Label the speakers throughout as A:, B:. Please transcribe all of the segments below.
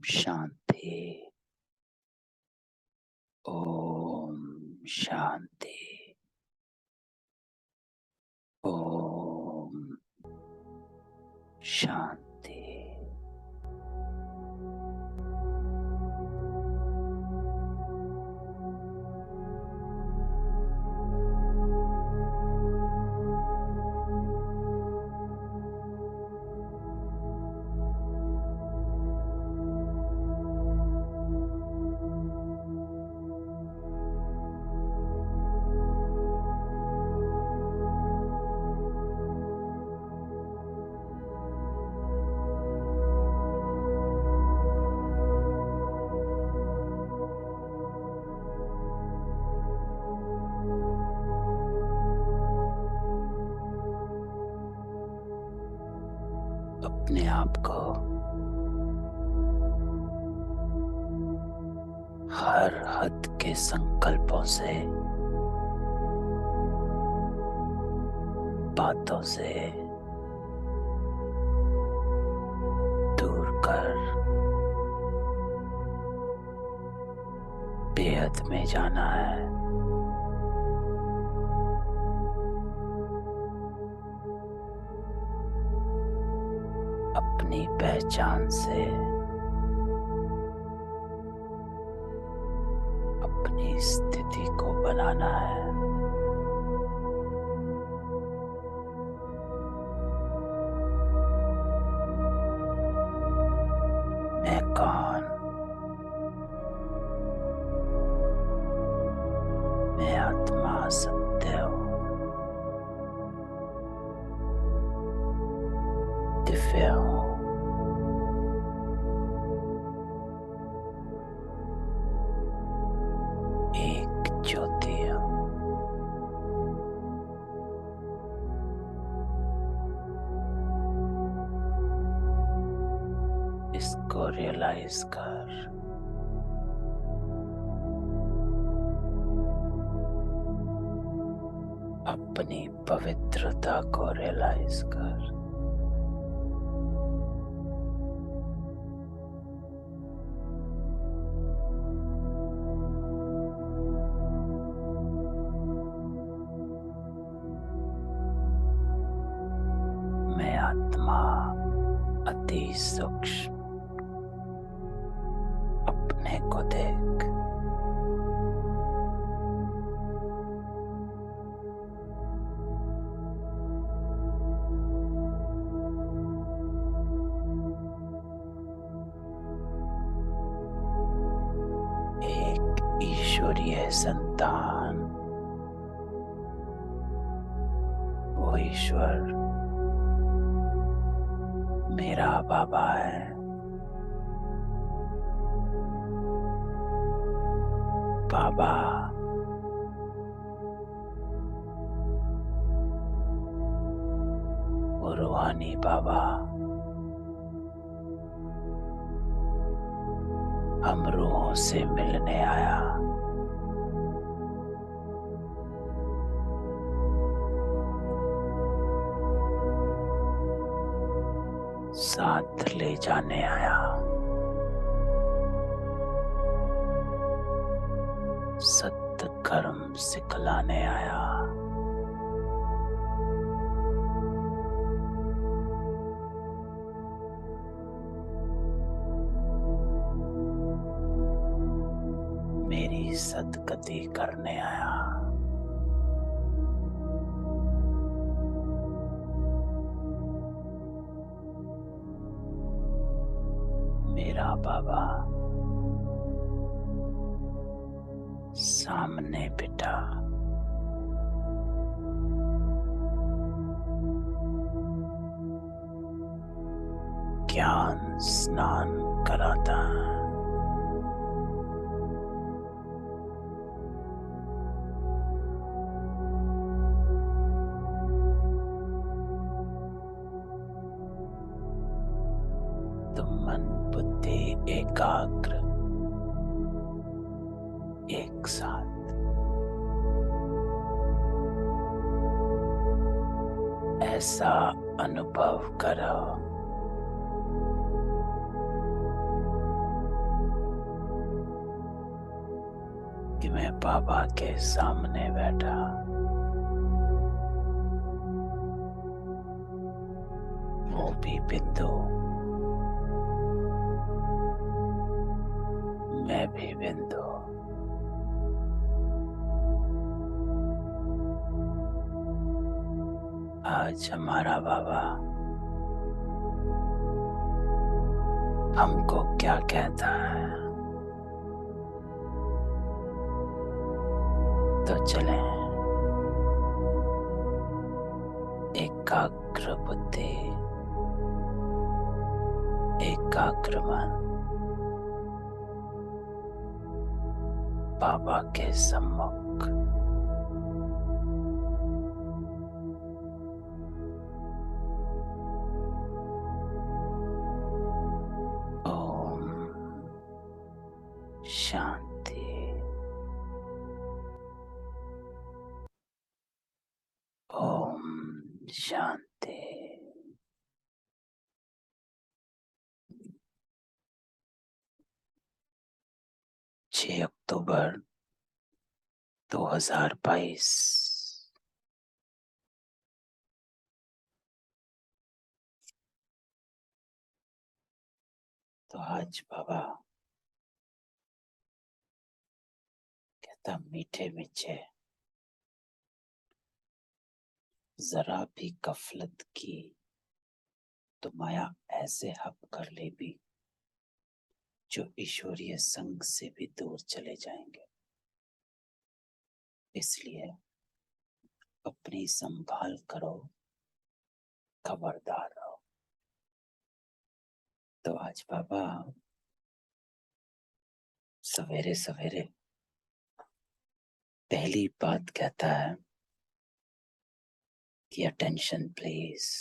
A: शांति। ओम शांति। ओम शांति। अपने आप को हर हद के संकल्पों से, बातों से दूर कर बेहद में जाना है। अपनी पहचान से, अपनी स्थिति को बनाना है। मैं कौन? मैं आत्मा सत्य हूँ, दिव्य हूँ। एक ज्योति हूँ। इसको रियलाइज कर। अपनी पवित्रता को रियलाइज कर। मैं आत्मा अति सूक्ष्म। अपने को देख। एक ईश्वरीय संतान। वो ईश्वर मेरा बाबा है। बाबा वो रूहानी बाबा हम रूहों से मिलने आया। साथ ले जाने आया। सत्य कर्म सिखलाने आया। मेरी सदगति करने आया। मेरा बाबा सामने बिठा। ज्ञान स्नान कराता है। तुम मन बुद्धि एकाग्र एक साथ ऐसा अनुभव करो मैं बाबा के सामने बैठा। वो भी बिंदु, मैं भी बिंदु। आज हमारा बाबा हमको क्या कहता है, तो चलें। एकाग्र बुद्धि, एकाग्र मन, बाबा के सम्मुख। ओम शांति। ओम शांति। 6 अक्टूबर 2022। तो आज बाबा कहता, मीठे मीठे जरा भी गफलत की तो माया ऐसे हप कर ले भी जो ईश्वरीय संग से भी दूर चले जाएंगे। इसलिए अपनी संभाल करो, खबरदार रहो। तो आज बाबा सवेरे सवेरे पहली बात कहता है कि अटेंशन प्लीज।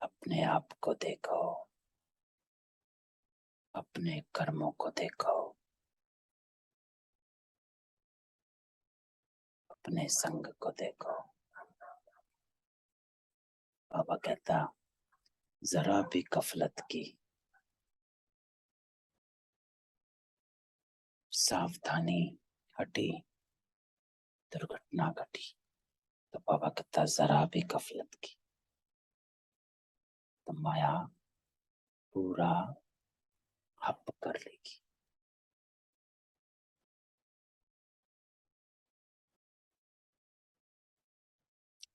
A: अपने आप को देखो, अपने कर्मों को देखो, अपने संग को देखो। बाबा कहता, जरा भी गफलत की, सावधानी हटी, दुर्घटना घटी। तो बाबा कहता, जरा भी गफलत की तो माया पूरा हप कर लेगी।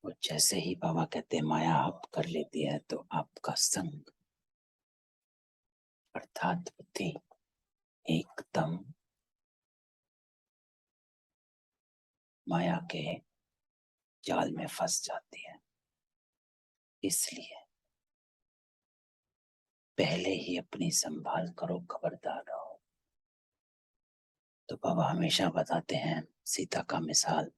A: और जैसे ही बाबा कहते माया हप कर लेती है तो आपका संग अर्थात बुद्धि एकदम माया के जाल में फंस जाती है। इसलिए पहले ही अपनी संभाल करो, खबरदार रहो। तो बाबा हमेशा बताते हैं सीता का मिसाल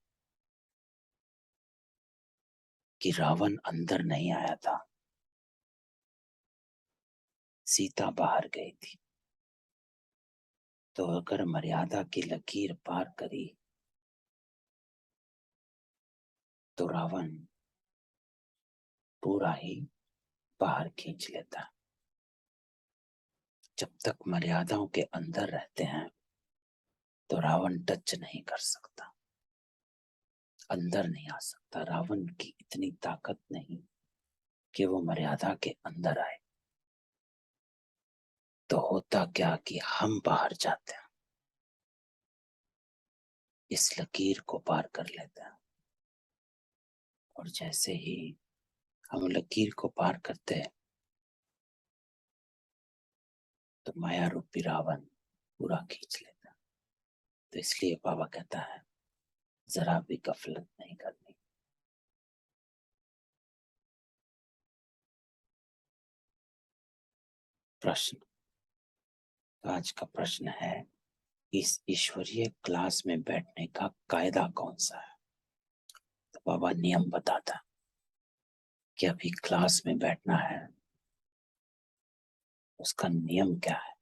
A: कि रावण अंदर नहीं आया था, सीता बाहर गई थी। तो अगर मर्यादा की लकीर पार करी तो रावण पूरा ही बाहर खींच लेता। जब तक मर्यादाओं के अंदर रहते हैं तो रावण टच नहीं कर सकता, अंदर नहीं आ सकता। रावण की इतनी ताकत नहीं कि वो मर्यादा के अंदर आए। तो होता क्या कि हम बाहर जाते हैं, इस लकीर को पार कर लेते हैं। और जैसे ही हम लकीर को पार करते हैं तो माया रूपी रावण पूरा खींच लेता है। तो इसलिए बाबा कहता है जरा भी गफलत नहीं करनी। प्रश्न, आज का प्रश्न है, इस ईश्वरीय क्लास में बैठने का कायदा कौन सा है? तो बाबा नियम बताता कि अभी क्लास में बैठना है, उसका नियम क्या है?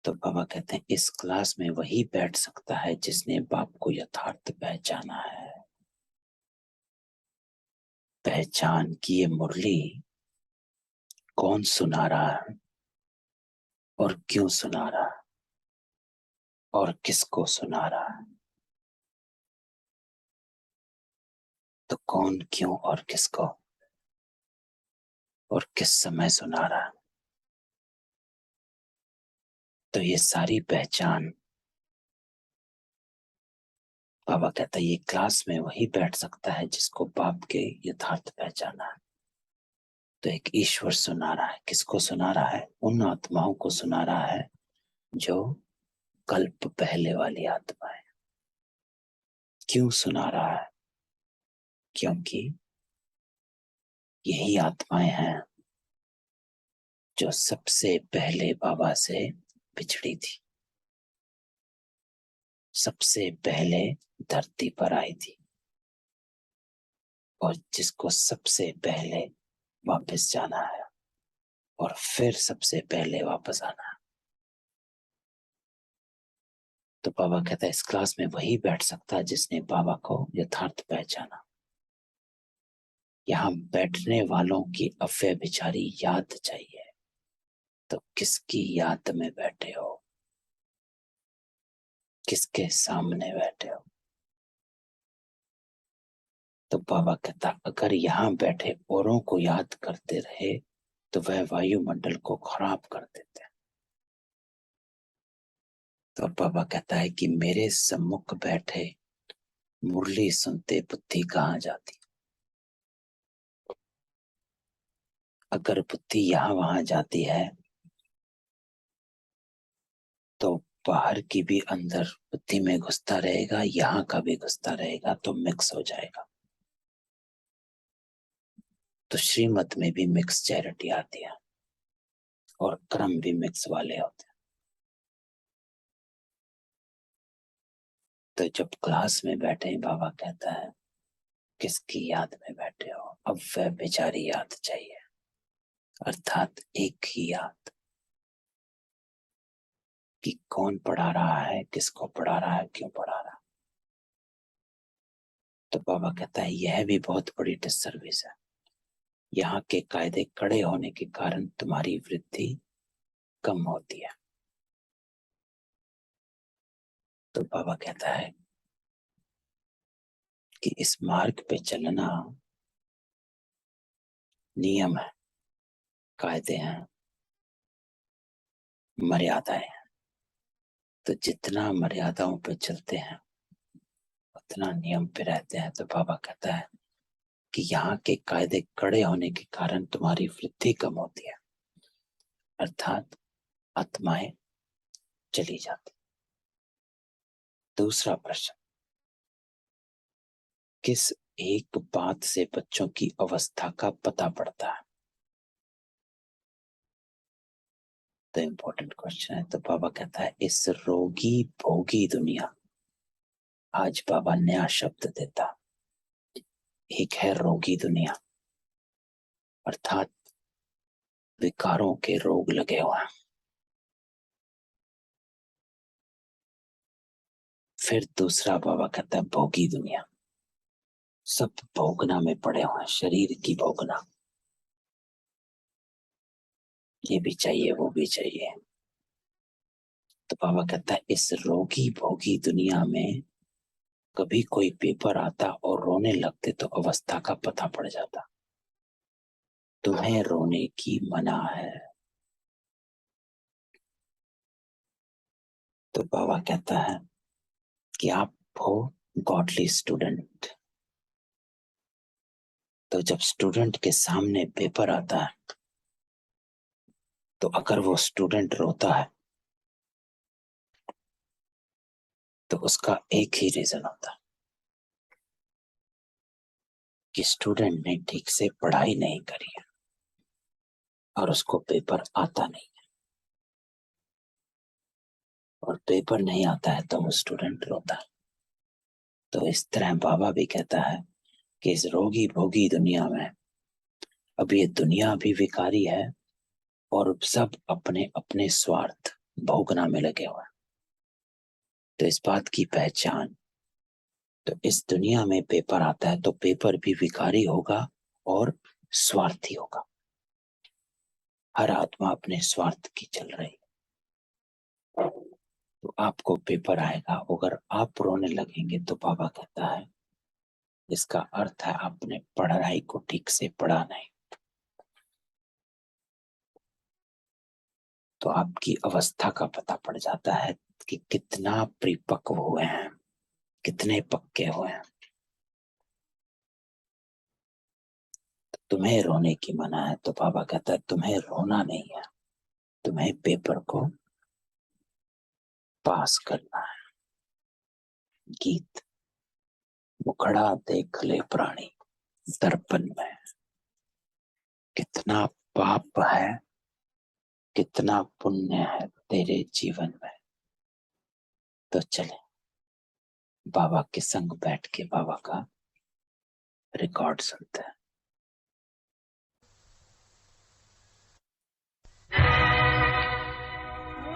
A: तो बाबा कहते हैं इस क्लास में वही बैठ सकता है जिसने बाप को यथार्थ पहचाना है। पहचान की ये मुरली कौन सुना रहा है और क्यों सुना रहा है और किसको सुना रहा है? तो कौन, क्यों और किसको और किस समय सुना रहा है? तो ये सारी पहचान, बाबा कहता है, ये क्लास में वही बैठ सकता है जिसको बाप के यथार्थ पहचाना है। तो एक ईश्वर सुना रहा है। किसको सुना रहा है? उन आत्माओं को सुना रहा है जो कल्प पहले वाली आत्मा है। क्यों सुना रहा है? क्योंकि यही आत्माएं हैं जो सबसे पहले बाबा से बिछड़ी थी, सबसे पहले धरती पर आई थी और जिसको सबसे पहले वापस जाना है और फिर सबसे पहले वापस आना है। तो बाबा कहता है इस क्लास में वही बैठ सकता है जिसने बाबा को यथार्थ पहचाना। यहाँ बैठने वालों की अव्यभिचारी याद चाहिए। तो किसकी याद में बैठे हो? किसके सामने बैठे हो? तो बाबा कहता अगर यहाँ बैठे औरों को याद करते रहे तो वह वायुमंडल को खराब कर देते हैं। तो बाबा कहता है कि मेरे सम्मुख बैठे मुरली सुनते बुद्धि कहाँ जाती? अगर बुद्धि यहाँ वहां जाती है तो बाहर की भी अंदर बुद्धि में घुसता रहेगा, यहाँ का भी घुसता रहेगा, तो मिक्स हो जाएगा। तो श्रीमत में भी मिक्स चैरिटी आती है और क्रम भी मिक्स वाले होते हैं। तो जब क्लास में बैठे बाबा कहता है किसकी याद में बैठे हो? अब वह बेचारी याद चाहिए, अर्थात एक ही याद कि कौन पढ़ा रहा है, किसको पढ़ा रहा है, क्यों पढ़ा रहा है। तो बाबा कहता है यह भी बहुत बड़ी डिसर्विस है। यहाँ के कायदे कड़े होने के कारण तुम्हारी वृद्धि कम होती है। तो बाबा कहता है कि इस मार्ग पे चलना नियम है, कायदे हैं, मर्यादाएं हैं। तो जितना मर्यादाओं पे चलते हैं उतना नियम पे रहते हैं। तो बाबा कहता है कि यहाँ के कायदे कड़े होने के कारण तुम्हारी वृद्धि कम होती है, अर्थात आत्माएं चली जाती। दूसरा प्रश्न, किस एक बात से बच्चों की अवस्था का पता पड़ता है? तो इम्पोर्टेंट क्वेश्चन है। तो बाबा कहता है इस रोगी भोगी दुनिया, आज बाबा नया शब्द देता, एक है रोगी दुनिया, अर्थात विकारों के रोग लगे हुए हैं। फिर दूसरा बाबा कहता है भोगी दुनिया, सब भोगना में पड़े हुए हैं, शरीर की भोगना, ये भी चाहिए वो भी चाहिए। तो बाबा कहता है इस रोगी भोगी दुनिया में कभी कोई पेपर आता और रोने लगते तो अवस्था का पता पड़ जाता। तुम्हें रोने की मना है। तो बाबा कहता है कि आप हो गॉडली स्टूडेंट। तो जब स्टूडेंट के सामने पेपर आता है तो अगर वो स्टूडेंट रोता है तो उसका एक ही रीजन होता है कि स्टूडेंट ने ठीक से पढ़ाई नहीं करी है और उसको पेपर आता नहीं है, और पेपर नहीं आता है तो वो स्टूडेंट रोता है। तो इस तरह बाबा भी कहता है कि इस रोगी भोगी दुनिया में अब ये दुनिया भी विकारी है और सब अपने अपने स्वार्थ भोगना में लगे हुए हैं। तो इस बात की पहचान, तो इस दुनिया में पेपर आता है तो पेपर भी विकारी होगा और स्वार्थी होगा। हर आत्मा अपने स्वार्थ की चल रही है। तो आपको पेपर आएगा, अगर आप रोने लगेंगे तो बाबा कहता है इसका अर्थ है आपने पढ़ाई को ठीक से पढ़ा नहीं। तो आपकी अवस्था का पता पड़ जाता है कि कितना परिपक्व हुए हैं, कितने पक्के हुए हैं। तुम्हें रोने की मना है, तो बाबा कहता है तुम्हें रोना नहीं है, तुम्हें पेपर को पास करना है। गीत, मुखड़ा देख ले प्राणी दर्पण में, कितना पाप है कितना पुण्य है तेरे जीवन में। तो चले बाबा के संग बैठ के बाबा का रिकॉर्ड सुनते हैं।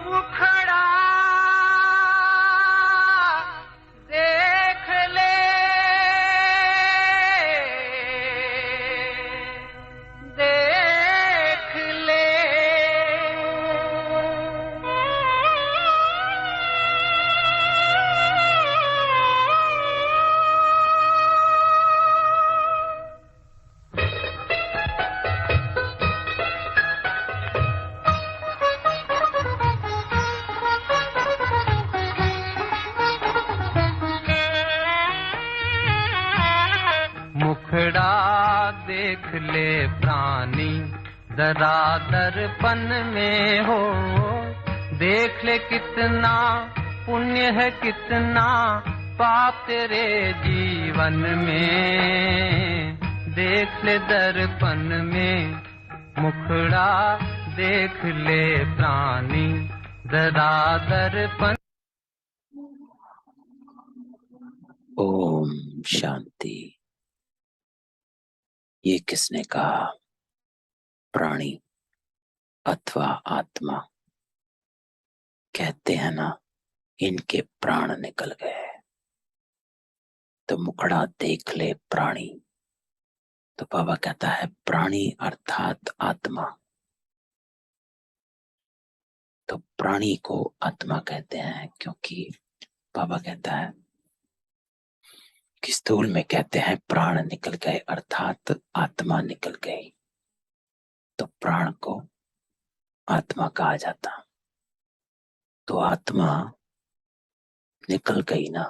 B: मुखड़ा देख ले देख ले मुखड़ा देख ले प्राणी जरा दर्पण में हो, देख ले कितना पुण्य है कितना पाप तेरे जीवन में। देख ले दर्पण में मुखड़ा देख ले प्राणी जरा दर्पण।
A: ओम शांति। ये किसने कहा? प्राणी अथवा आत्मा। कहते हैं ना इनके प्राण निकल गए। तो मुखड़ा देख ले प्राणी। तो बाबा कहता है प्राणी अर्थात आत्मा। तो प्राणी को आत्मा कहते हैं क्योंकि बाबा कहता है कि स्थूल में कहते हैं प्राण निकल गए अर्थात आत्मा निकल गई। तो प्राण को आत्मा कहा जाता। तो आत्मा निकल गई ना,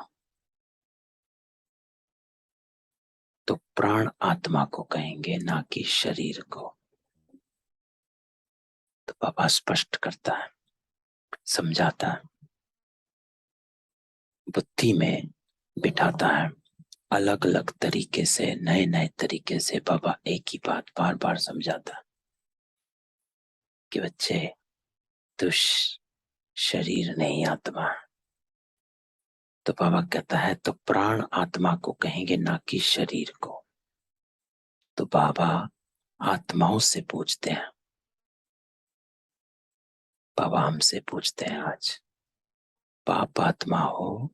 A: तो प्राण आत्मा को कहेंगे ना कि शरीर को। तो बाबा स्पष्ट करता है, समझाता है, बुद्धि में बिठाता है। अलग अलग तरीके से नए नए तरीके से बाबा एक ही बात बार बार समझाता कि बच्चे तू शरीर नहीं आत्मा। तो बाबा कहता है तो प्राण आत्मा को कहेंगे ना कि शरीर को। तो बाबा आत्माओं से पूछते हैं, बाबा हमसे पूछते हैं आज, पाप आत्मा हो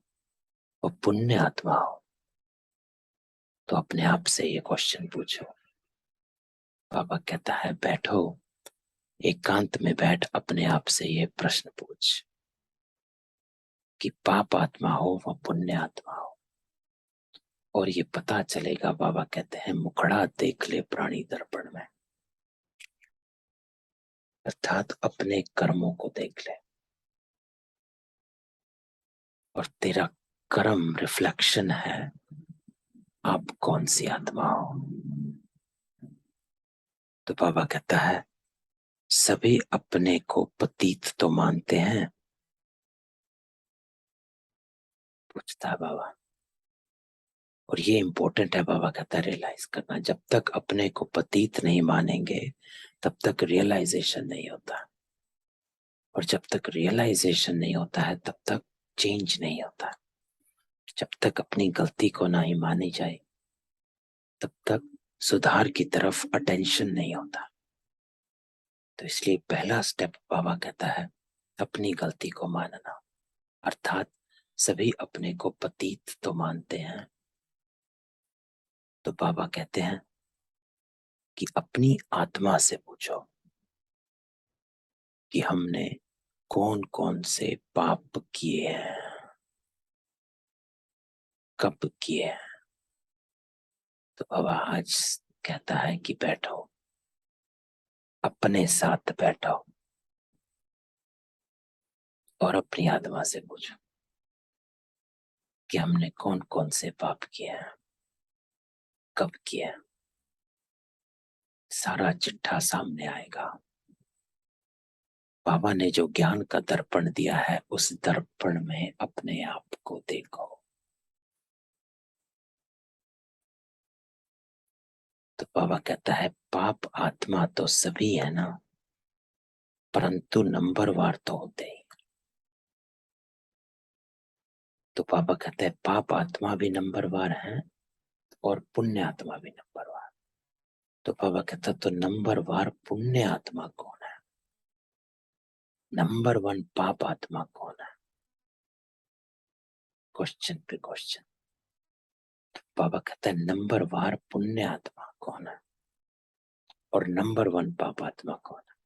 A: और पुण्य आत्मा हो तो अपने आप से ये क्वेश्चन पूछो। बाबा कहता है बैठो, एकांत में बैठ अपने आप से ये प्रश्न पूछ कि पाप आत्मा हो व पुण्य आत्मा हो। और ये पता चलेगा। बाबा कहते हैं मुखड़ा देख ले प्राणी दर्पण में, अर्थात अपने कर्मों को देख ले और तेरा कर्म रिफ्लेक्शन है आप कौन सी आत्मा हो। तो बाबा कहता है सभी अपने को पतित तो मानते हैं। पूछता है बाबा, और ये इंपॉर्टेंट है। बाबा कहता है रियलाइज करना, जब तक अपने को पतित नहीं मानेंगे तब तक रियलाइजेशन नहीं होता, और जब तक रियलाइजेशन नहीं होता है तब तक चेंज नहीं होता। जब तक अपनी गलती को ना ही मानी जाए तब तक सुधार की तरफ अटेंशन नहीं होता। तो इसलिए पहला स्टेप बाबा कहता है अपनी गलती को मानना, अर्थात सभी अपने को पतित तो मानते हैं। तो बाबा कहते हैं कि अपनी आत्मा से पूछो कि हमने कौन कौन से पाप किए हैं, कब किए हैं। तो बाबा आज कहता है कि बैठो, अपने साथ बैठो और अपनी आत्मा से पूछो कि हमने कौन कौन से पाप किए हैं, कब किए हैं। सारा चिट्ठा सामने आएगा। बाबा ने जो ज्ञान का दर्पण दिया है, उस दर्पण में अपने आप को देखो। तो बाबा कहता है पाप आत्मा तो सभी है ना, परंतु नंबरवार तो होते ही। तो बाबा कहते हैं पाप आत्मा भी नंबरवार है और पुण्य आत्मा भी नंबरवार। तो बाबा कहता तो नंबरवार पुण्य आत्मा कौन है, नंबर 1 पाप आत्मा कौन है? क्वेश्चन पे क्वेश्चन। बाबा कहता है नंबरवार पुण्य आत्मा कौन है और नंबर 1 पाप आत्मा कौन है?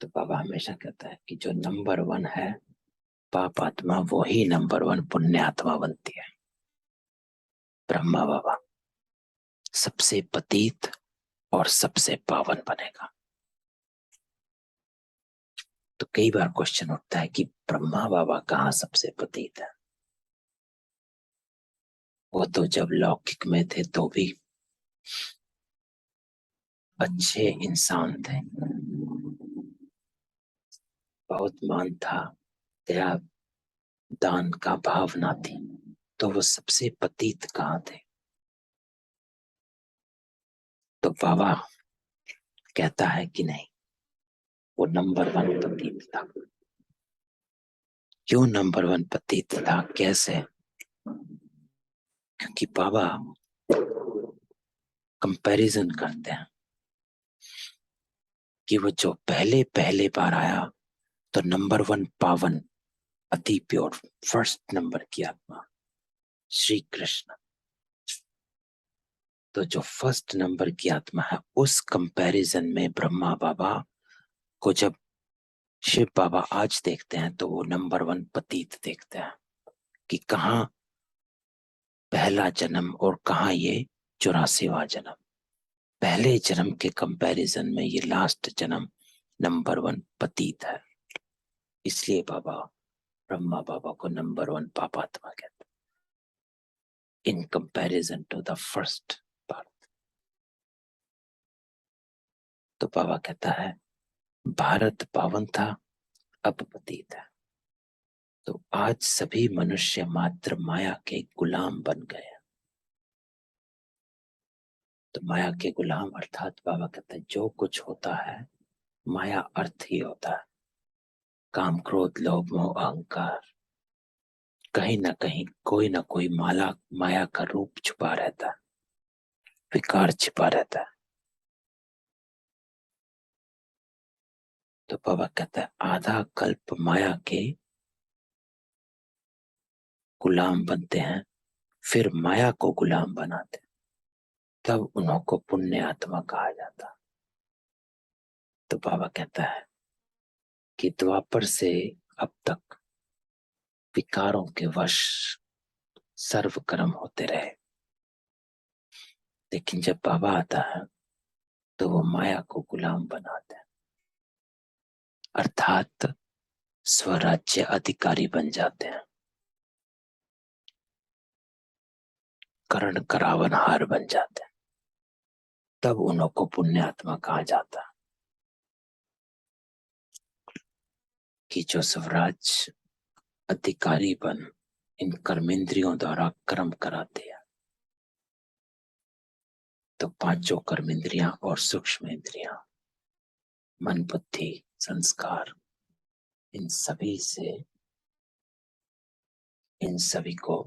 A: तो बाबा हमेशा कहता है कि जो नंबर 1 है पाप आत्मा, वो ही नंबर 1 पुण्य आत्मा बनती है। ब्रह्मा बाबा सबसे पतित और सबसे पावन बनेगा। तो कई बार क्वेश्चन उठता है कि ब्रह्मा बाबा कहाँ सबसे पतित है? वो तो जब लौकिक में थे तो भी अच्छे इंसान थे, बहुत मान था, दया दान का भावना थी, तो वो सबसे पतित कहाँ थे? तो बाबा कहता है कि नहीं, वो नंबर 1 पतित था। क्यों नंबर 1 पतित था, कैसे? क्योंकि बाबा कंपैरिजन करते हैं कि वो जो पहले पहले बार आया तो नंबर 1 पावन, अति प्योर, फर्स्ट नंबर की आत्मा श्री कृष्ण। तो जो फर्स्ट नंबर की आत्मा है, उस कंपैरिजन में ब्रह्मा बाबा को जब शिव बाबा आज देखते हैं तो वो नंबर 1 पतित देखते हैं कि कहाँ पहला जन्म और कहाँ ये 84वां जन्म। पहले जन्म के कंपैरिजन में ये लास्ट जन्म नंबर 1 पतित है। इसलिए बाबा ब्रह्मा बाबा को नंबर 1 पापात्मा कहते हैं in comparison to the first birth. तो बाबा कहता है भारत पावन था, अब पतित है। तो आज सभी मनुष्य मात्र माया के गुलाम बन गए हैं। तो माया के गुलाम अर्थात बाबा कहते हैं जो कुछ होता है माया अर्थ ही होता है। काम क्रोध लोभ मोह अहंकार, कहीं ना कहीं कोई ना कोई माया का रूप छुपा रहता है, विकार छिपा रहता है। तो बाबा कहता है आधा कल्प माया के गुलाम बनते हैं, फिर माया को गुलाम बनाते हैं, तब उन्हों को पुण्य आत्मा कहा जाता। तो बाबा कहता है कि द्वापर से अब तक विकारों के वश सर्व कर्म होते रहे, लेकिन जब बाबा आता है तो वो माया को गुलाम बनाते हैं, अर्थात स्वराज्य अधिकारी बन जाते हैं, कर्ण करावन हार बन जाते हैं, तब उन्हों को पुण्य आत्मा कहा जाता है। कि जो स्वराज अधिकारी बन इन कर्मेंद्रियों द्वारा कर्म कराते हैं, तो पांचों कर्मेंद्रियां और सूक्ष्म इंद्रियां, मन बुद्धि संस्कार, इन सभी को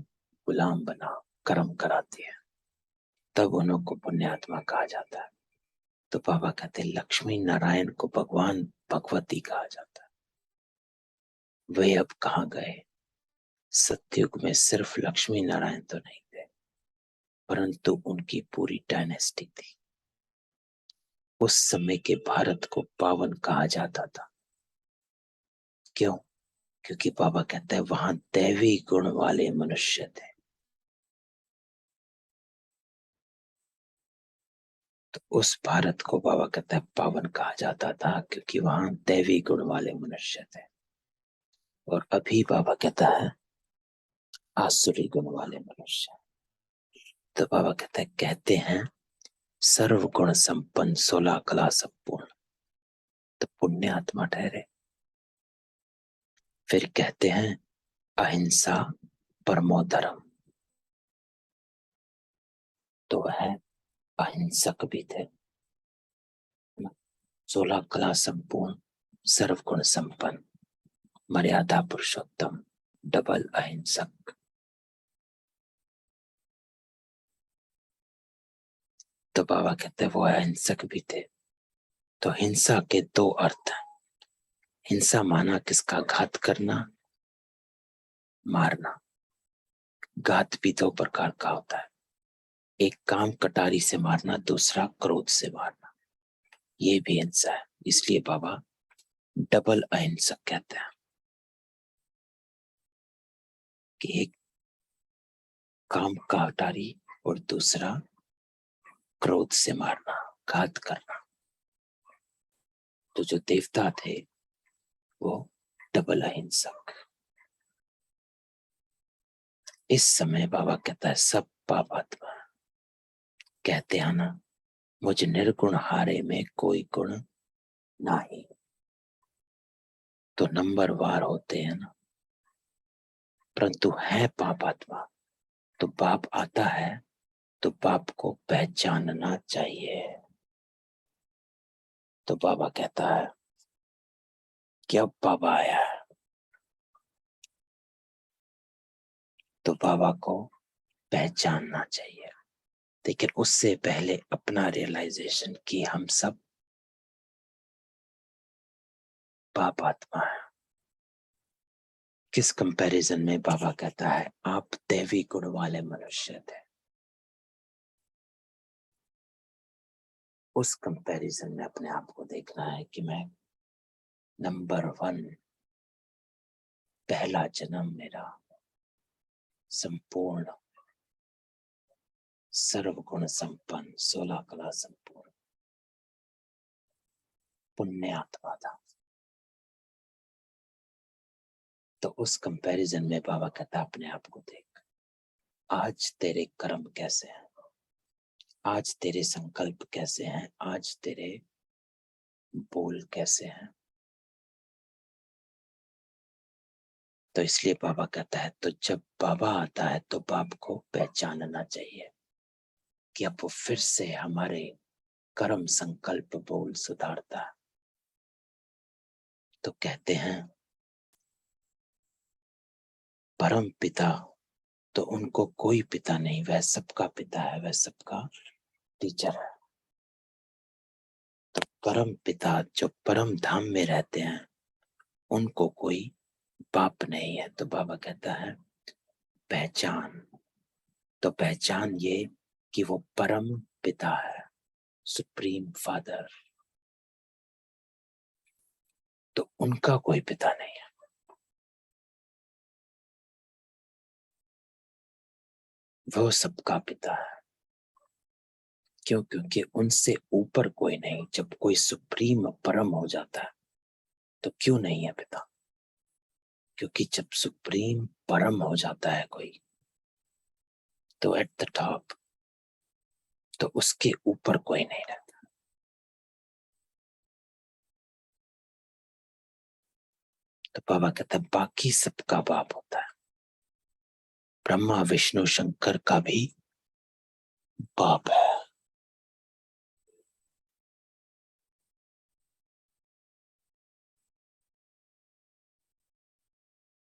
A: गुलाम बना कर्म कराती है, तब उन्हों को पुण्य आत्मा कहा जाता है। तो बाबा कहते हैं लक्ष्मी नारायण को भगवान भगवती कहा जाता है। वे अब कहाँ गए? सतयुग में सिर्फ लक्ष्मी नारायण तो नहीं थे, परंतु उनकी पूरी डायनेस्टी थी, उस समय के भारत को पावन कहा जाता था। क्यों? क्योंकि बाबा कहते हैं वहां दैवी गुण वाले मनुष्य थे। तो उस भारत को बाबा कहता है पावन कहा जाता था क्योंकि वहां दैवी गुण वाले मनुष्य थे। और अभी बाबा कहता है आसुरी गुण वाले मनुष्य। तो बाबा कहते हैं सर्व गुण संपन्न 16 कला संपूर्ण, तो पुण्य आत्मा ठहरे। फिर कहते हैं अहिंसा परमो धर्म, तो वह अहिंसक भी थे। 16 कला संपूर्ण, सर्व गुण संपन्न, मर्यादा पुरुषोत्तम, डबल अहिंसक। तो बाबा कहते हैं वो अहिंसक भी थे। तो हिंसा के दो अर्थ हैं। हिंसा माना किसका? घात करना, मारना। घात भी दो प्रकार का होता है, एक काम कटारी से मारना, दूसरा क्रोध से मारना। ये भी हिंसा है, इसलिए बाबा डबल अहिंसक कहते हैं कि एक काम कटारी और दूसरा क्रोध से मारना, घात करना। तो जो देवता थे वो डबल अहिंसक। इस समय बाबा कहता है सब पापात्मा कहते हैं ना, मुझ निर्गुण हारे में कोई गुण नहीं। तो नंबर वार होते हैं ना, परंतु है पापात्मा। तो पाप आता है तो पाप को पहचानना चाहिए। तो बाबा कहता है कि अब बाबा आया है, तो बाबा को पहचानना चाहिए। लेकिन उससे पहले अपना रियलाइजेशन कि हम सब पाप आत्मा है। किस कंपैरिजन में बाबा कहता है आप दैवी गुण वाले मनुष्य थे? उस कंपैरिजन में अपने आप को देखना है कि मैं नंबर 1, पहला जन्म मेरा संपूर्ण सर्व गुण संपन्न 16 कला संपूर्ण पुण्य आत्मा था। तो उस कंपैरिजन में बाबा कहता अपने आप को देख, आज तेरे कर्म कैसे हैं, आज तेरे संकल्प कैसे हैं, आज तेरे बोल कैसे हैं। तो इसलिए बाबा कहता है तो जब बाबा आता है तो बाप को पहचानना चाहिए कि अब वो फिर से हमारे कर्म संकल्प बोल सुधारता है। तो कहते हैं परम पिता, तो उनको कोई पिता नहीं, वह सबका पिता है, वह सबका टीचर है। तो परम पिता जो परम धाम में रहते हैं उनको कोई बाप नहीं है। तो बाबा कहता है पहचान। तो पहचान ये कि वो परम पिता है, सुप्रीम फादर। तो उनका कोई पिता नहीं है, वो सबका पिता है। क्यों? क्योंकि उनसे ऊपर कोई नहीं। जब कोई सुप्रीम परम हो जाता है तो क्यों नहीं है पिता? क्योंकि जब सुप्रीम परम हो जाता है कोई तो एट द टॉप, तो उसके ऊपर कोई नहीं रहता। तो बाबा कहता है बाकी सबका बाप होता है, ब्रह्मा विष्णु शंकर का भी बाप है।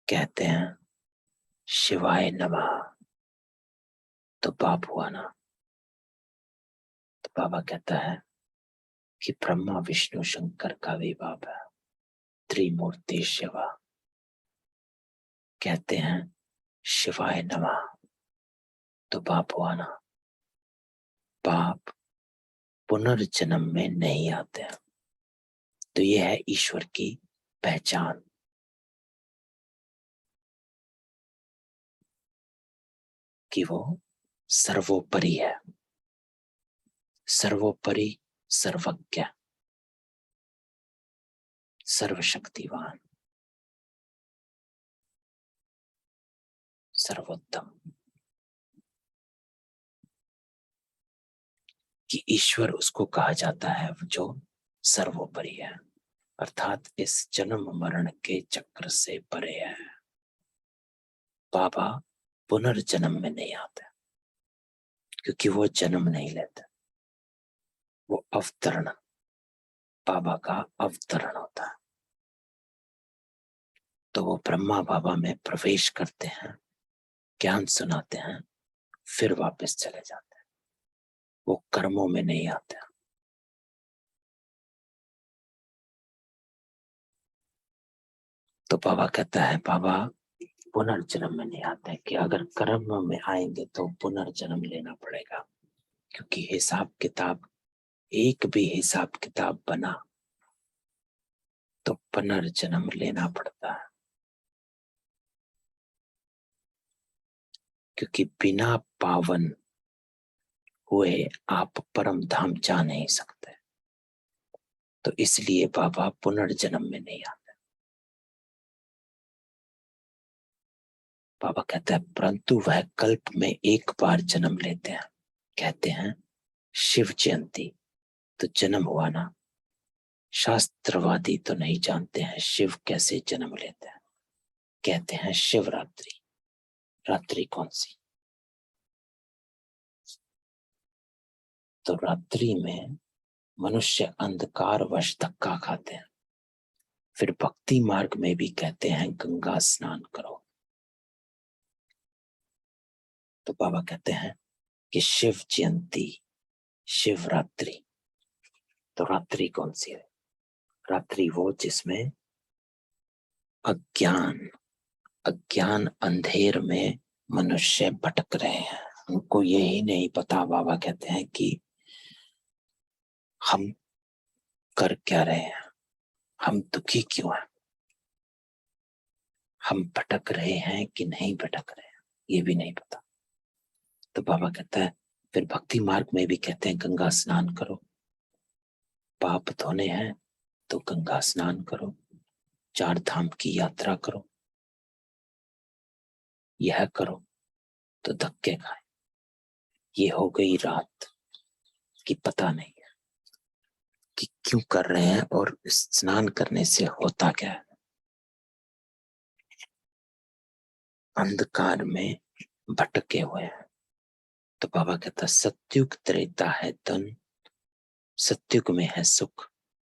A: कहते हैं शिवाय नमः, तो बाप हुआ ना। तो बाबा कहता है कि ब्रह्मा विष्णु शंकर का भी बाप है, त्रिमूर्ति शिवा। कहते हैं शिवाय नमः, तो बाप हुआ ना। बाप पुनर्जन्म में नहीं आते हैं। तो यह है ईश्वर की पहचान। कि वो सर्वोपरि है, सर्वोपरि, सर्वज्ञ, सर्वशक्तिवान, सर्वोत्तम। कि ईश्वर उसको कहा जाता है जो सर्वोपरि है, अर्थात इस जन्म मरण के चक्र से परे है। बाबा पुनर्जन्म में नहीं आते क्योंकि वो जन्म नहीं लेते। वो अवतरण, बाबा का अवतरण होता है। तो वो ब्रह्मा बाबा में प्रवेश करते हैं, ज्ञान सुनाते हैं, फिर वापस चले जाते हैं। वो कर्मों में नहीं आते। तो बाबा कहता है, बाबा पुनर्जन्म में नहीं आते कि अगर कर्म में आएंगे तो पुनर्जन्म लेना पड़ेगा, क्योंकि हिसाब किताब, एक भी हिसाब किताब बना तो पुनर्जन्म लेना पड़ता है। क्योंकि बिना पावन हुए आप परम धाम जा नहीं सकते। तो इसलिए बाबा पुनर्जन्म में नहीं आते। बाबा कहता है परंतु वह कल्प में एक बार जन्म लेते हैं। कहते हैं शिव जयंती, तो जन्म हुआ ना। शास्त्रवादी तो नहीं जानते हैं शिव कैसे जन्म लेते हैं। कहते हैं शिवरात्रि। रात्रि कौन सी? तो रात्रि में मनुष्य अंधकार वश धक्का खाते हैं। फिर भक्ति मार्ग में भी कहते हैं गंगा स्नान करो। तो बाबा कहते हैं कि शिव जयंती, शिवरात्रि। तो रात्रि कौन सी है? रात्रि वो जिसमें अज्ञान, अज्ञान अंधेर में मनुष्य भटक रहे हैं। उनको यही नहीं पता। बाबा कहते हैं कि हम कर क्या रहे हैं, हम दुखी क्यों हैं, हम भटक रहे हैं कि नहीं भटक रहे हैं, ये भी नहीं पता। तो बाबा कहता है फिर भक्ति मार्ग में भी कहते हैं गंगा स्नान करो। पाप धोने हैं तो गंगा स्नान करो, 4 धाम की यात्रा करो। यह करो तो धक्के खाए। ये हो गई रात कि पता नहीं है कि क्यों कर रहे हैं और स्नान करने से होता क्या है। अंधकार में भटके हुए हैं। तो बाबा कहता सत्युग त्रेता है धन, सत्युग में है सुख।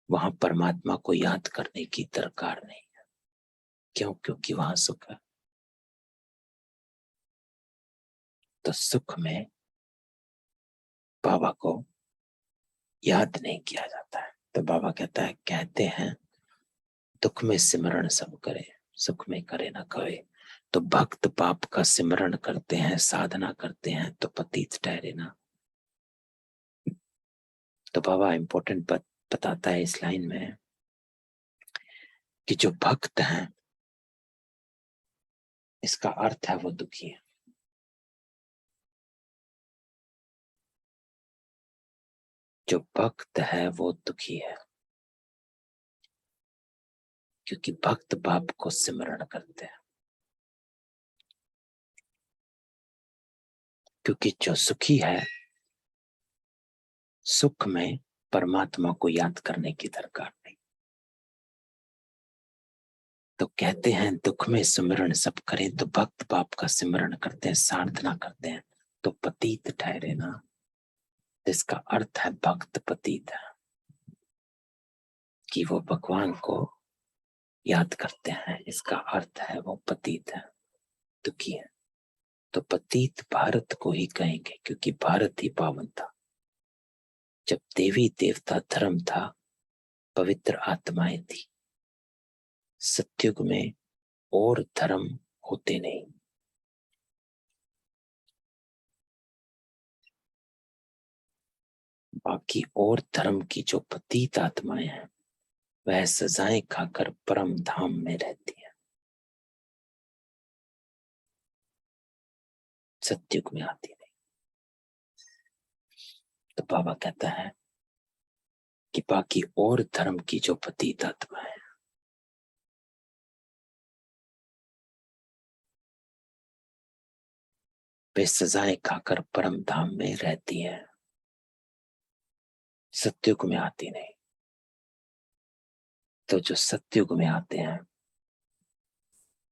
A: वहां परमात्मा को याद करने की दरकार नहीं है। क्यों? क्योंकि वहां सुख है। तो सुख में बाबा को याद नहीं किया जाता है। तो बाबा कहता है, कहते हैं दुख में सिमरण सब करे, सुख में करे ना कोई। तो भक्त पाप का सिमरण करते हैं, साधना करते हैं तो पतित ठहरे ना। तो बाबा इंपॉर्टेंट बात बताता है इस लाइन में कि जो भक्त हैं, इसका अर्थ है वो दुखी है। जो भक्त है वो दुखी है, क्योंकि भक्त बाप को सिमरण करते हैं। क्योंकि जो सुखी है, सुख में परमात्मा को याद करने की दरकार नहीं। तो कहते हैं दुख में सिमरण सब करें। तो भक्त बाप का सिमरण करते हैं, साधना करते हैं तो पतित ठहरे ना। इसका अर्थ है भक्त पतित है, कि वो भगवान को याद करते हैं। इसका अर्थ है वो पतित है, दुखी है। तो पतित भारत को ही कहेंगे, क्योंकि भारत ही पावन था। जब देवी देवता धर्म था, पवित्र आत्माएं थी। सत्युग में और धर्म होते नहीं। बाकी और धर्म की जो पतित आत्माएं हैं वह सजाएं खाकर परम धाम में रहती हैं, सत्युग में आती नहीं। तो बाबा कहता है कि बाकी और धर्म की जो पतित आत्माएं हैं वे सजाएं खाकर परम धाम में रहती हैं, सत्युग में आती नहीं। तो जो सत्युग में आते हैं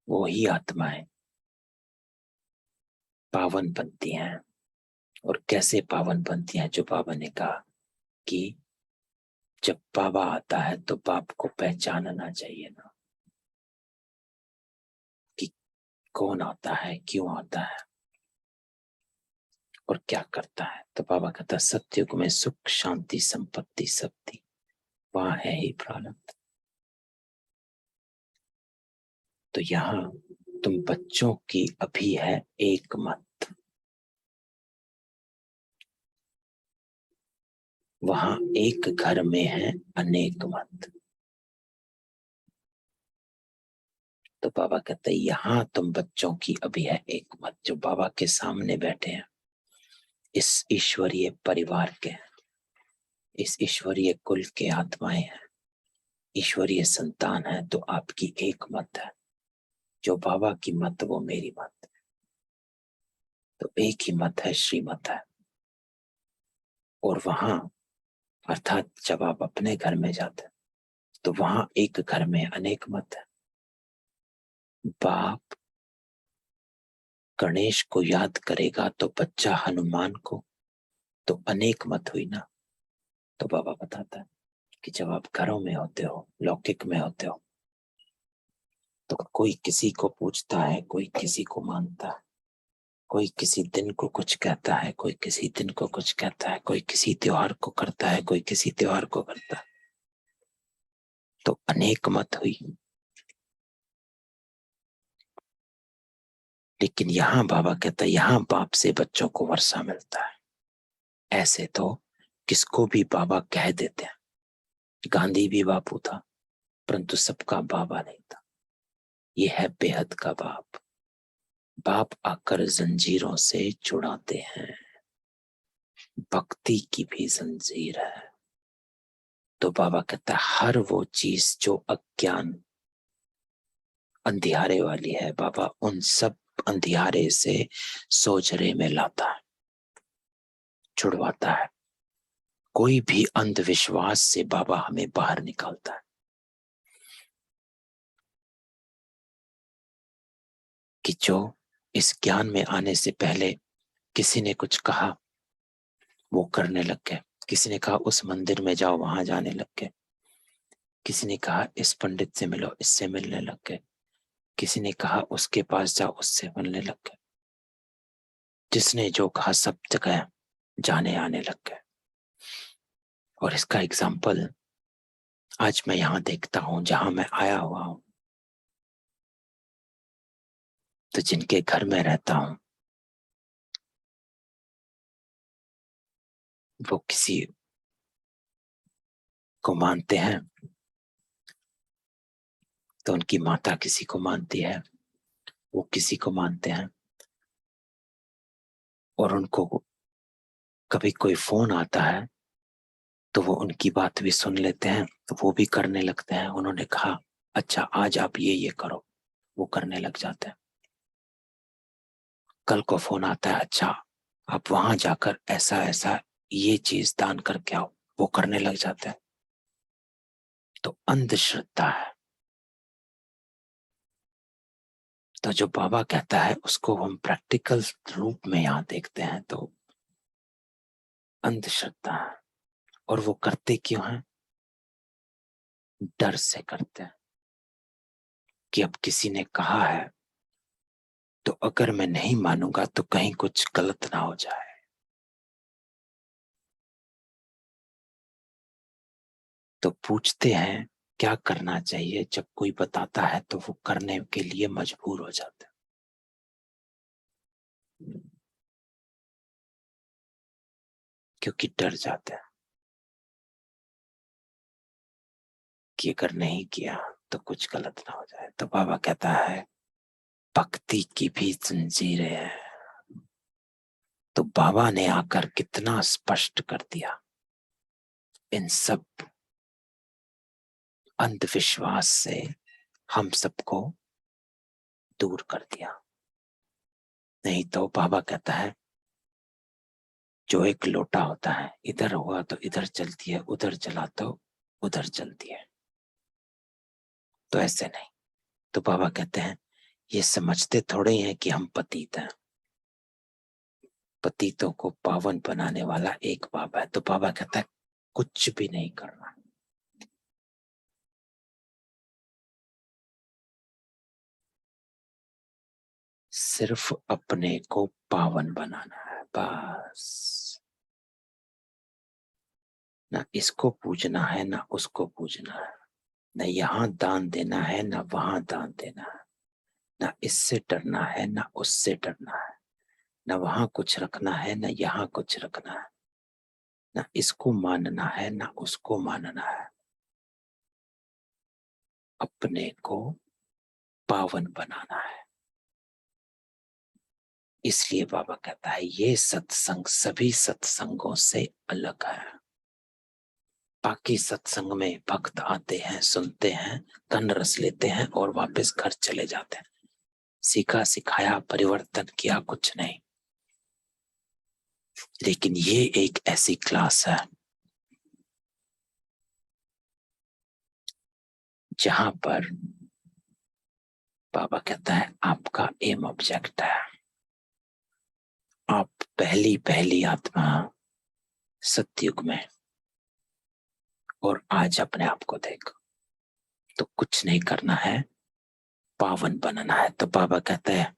A: वो ही आत्माएं पावन बनती हैं। और कैसे पावन बनती हैं? जो बाबा ने कहा कि जब बाबा आता है तो बाप को पहचानना चाहिए ना, कि कौन आता है, क्यों आता है और क्या करता है। तो बाबा कहता है सत्युग में सुख शांति संपत्ति सब थी, वहां है ही प्रारब्ध। तो यहाँ तुम बच्चों की अभी है एक मत, वहां एक घर में है अनेक मत। तो बाबा कहते हैं यहाँ तुम बच्चों की अभी है एक मत। जो बाबा के सामने बैठे हैं इस ईश्वरीय परिवार के, इस ईश्वरीय कुल के आत्माएं हैं, ईश्वरीय संतान है, तो आपकी एक मत है। जो बाबा की मत वो मेरी मत। तो एक ही मत है, श्रीमत है। और वहां अर्थात जब आप अपने घर में जाते हैं तो वहां एक घर में अनेक मत है। बाप गणेश को याद करेगा तो बच्चा हनुमान को, तो अनेक मत हुई ना। तो बाबा बताता है कि जब आप घरों में होते हो, लौकिक में होते हो, तो कोई किसी को पूछता है, कोई किसी को मानता है, कोई किसी दिन को कुछ कहता है, कोई किसी दिन को कुछ कहता है, कोई किसी त्योहार को करता है, कोई किसी त्योहार को करता है। तो अनेक मत हुई। लेकिन यहाँ बाबा कहता है यहाँ बाप से बच्चों को वर्षा मिलता है। ऐसे तो किसको भी बाबा कह देते हैं। गांधी भी बापू था, परंतु सबका बाबा नहीं था। ये है बेहद का बाप। बाप आकर जंजीरों से छुड़ाते हैं। भक्ति की भी जंजीर है। तो बाबा कहता है हर वो चीज जो अज्ञान अंधियारे वाली है, बाबा उन सब अंधियारे से सोजरे में लाता है, छुड़वाता है। कोई भी अंधविश्वास से बाबा हमें बाहर निकालता है। कि जो इस ज्ञान में आने से पहले किसी ने कुछ कहा वो करने लग गए। किसी ने कहा उस मंदिर में जाओ, वहां जाने लग गए। किसी ने कहा इस पंडित से मिलो, इससे मिलने लग गए। किसी ने कहा उसके पास जाओ, उससे मिलने लग गए। जिसने जो कहा सब जगह जाने आने लग गए। और इसका एग्जाम्पल आज मैं यहाँ देखता हूँ, जहां मैं आया हुआ हूँ। तो जिनके घर में रहता हूँ वो किसी को मानते हैं, तो उनकी माता किसी को मानती है, वो किसी को मानते हैं। और उनको कभी कोई फोन आता है तो वो उनकी बात भी सुन लेते हैं, तो वो भी करने लगते हैं। उन्होंने कहा अच्छा आज आप ये करो, वो करने लग जाते हैं। कल को फोन आता है अच्छा आप वहां जाकर ऐसा ऐसा ये चीज दान करके आओ, वो करने लग जाते हैं। तो अंधश्रद्धा है। तो जो बाबा कहता है उसको हम प्रैक्टिकल रूप में यहाँ देखते हैं तो अंधश्रद्धा है। और वो करते क्यों हैं? डर से करते हैं कि अब किसी ने कहा है तो अगर मैं नहीं मानूंगा तो कहीं कुछ गलत ना हो जाए। तो पूछते हैं क्या करना चाहिए। जब कोई बताता है तो वो करने के लिए मजबूर हो जाते हैं। क्योंकि डर जाते हैं। कि अगर नहीं किया तो कुछ गलत ना हो जाए। तो बाबा कहता है भक्ति की भी जंजीरें हैं। तो बाबा ने आकर कितना स्पष्ट कर दिया, इन सब अंधविश्वास से हम सबको दूर कर दिया। नहीं तो बाबा कहता है जो एक लोटा होता है, इधर हुआ तो इधर चलती है, उधर चला तो उधर चलती है, तो ऐसे नहीं। तो बाबा कहते हैं ये समझते थोड़े ही हैं कि हम पतित हैं। पतितों को पावन बनाने वाला एक बाबा है। तो बाबा कहता है कुछ भी नहीं करना, सिर्फ अपने को पावन बनाना है बस। ना इसको पूजना है ना उसको पूजना है, न यहाँ दान देना है ना वहां दान देना है, ना इससे डरना है ना उससे डरना है, न वहां कुछ रखना है ना यहाँ कुछ रखना है, ना इसको मानना है ना उसको मानना है, अपने को पावन बनाना है। इसलिए बाबा कहता है ये सत्संग सभी सत्संगों से अलग है। बाकी सत्संग में भक्त आते हैं, सुनते हैं, तन रस लेते हैं और वापस घर चले जाते हैं। सीखा सिखाया परिवर्तन किया कुछ नहीं। लेकिन ये एक ऐसी क्लास है जहां पर बाबा कहता है आपका एम ऑब्जेक्ट है, आप पहली पहली आत्मा सतयुग में, और आज अपने आप को देखो। तो कुछ नहीं करना है, पावन बनना है। तो बाबा कहता है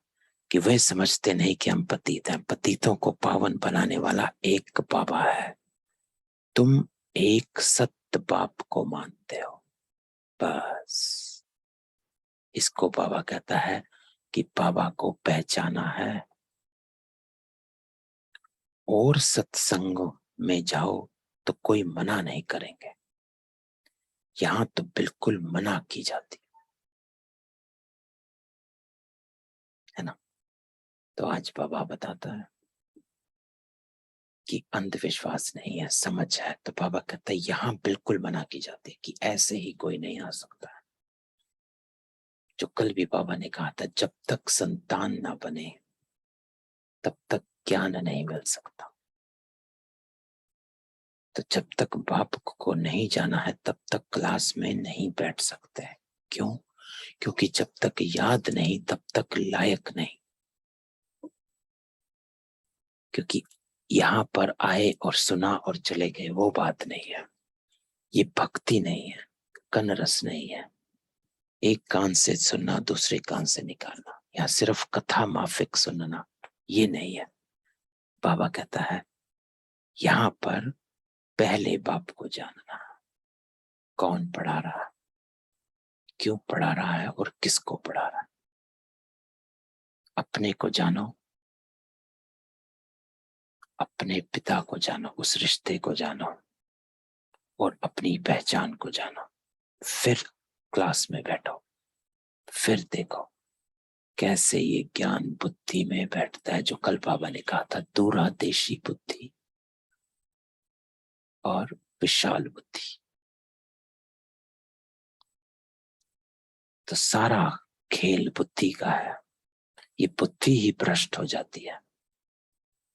A: कि वे समझते नहीं कि हम पतित हैं। पतितों को पावन बनाने वाला एक बाबा है, तुम एक सत्य बाप को मानते हो बस। इसको बाबा कहता है कि बाबा को पहचाना है और सत्संग में जाओ तो कोई मना नहीं करेंगे। यहां तो बिल्कुल मना की जाती है ना। तो आज बाबा बताता है कि अंधविश्वास नहीं है, समझ है। तो बाबा कहता है यहां बिल्कुल मना की जाती है कि ऐसे ही कोई नहीं आ सकता है। जो कल भी बाबा ने कहा था जब तक संतान ना बने तब तक ज्ञान नहीं मिल सकता। तो जब तक बाप को नहीं जाना है तब तक क्लास में नहीं बैठ सकते। क्यों? क्योंकि जब तक याद नहीं तब तक लायक नहीं। क्योंकि यहाँ पर आए और सुना और चले गए वो बात नहीं है। ये भक्ति नहीं है, कन रस नहीं है, एक कान से सुनना दूसरे कान से निकालना, या सिर्फ कथा माफिक सुनना, ये नहीं है। बाबा कहता है यहाँ पर पहले बाप को जानना, कौन पढ़ा रहा है, क्यों पढ़ा रहा है और किसको पढ़ा रहा है। अपने को जानो, अपने पिता को जानो, उस रिश्ते को जानो और अपनी पहचान को जानो। फिर क्लास में बैठो, फिर देखो कैसे ये ज्ञान बुद्धि में बैठता है। जो कल बाबा ने कहा था दूरादेशी बुद्धि और विशाल बुद्धि। तो सारा खेल बुद्धि का है। ये बुद्धि ही भ्रष्ट हो जाती है,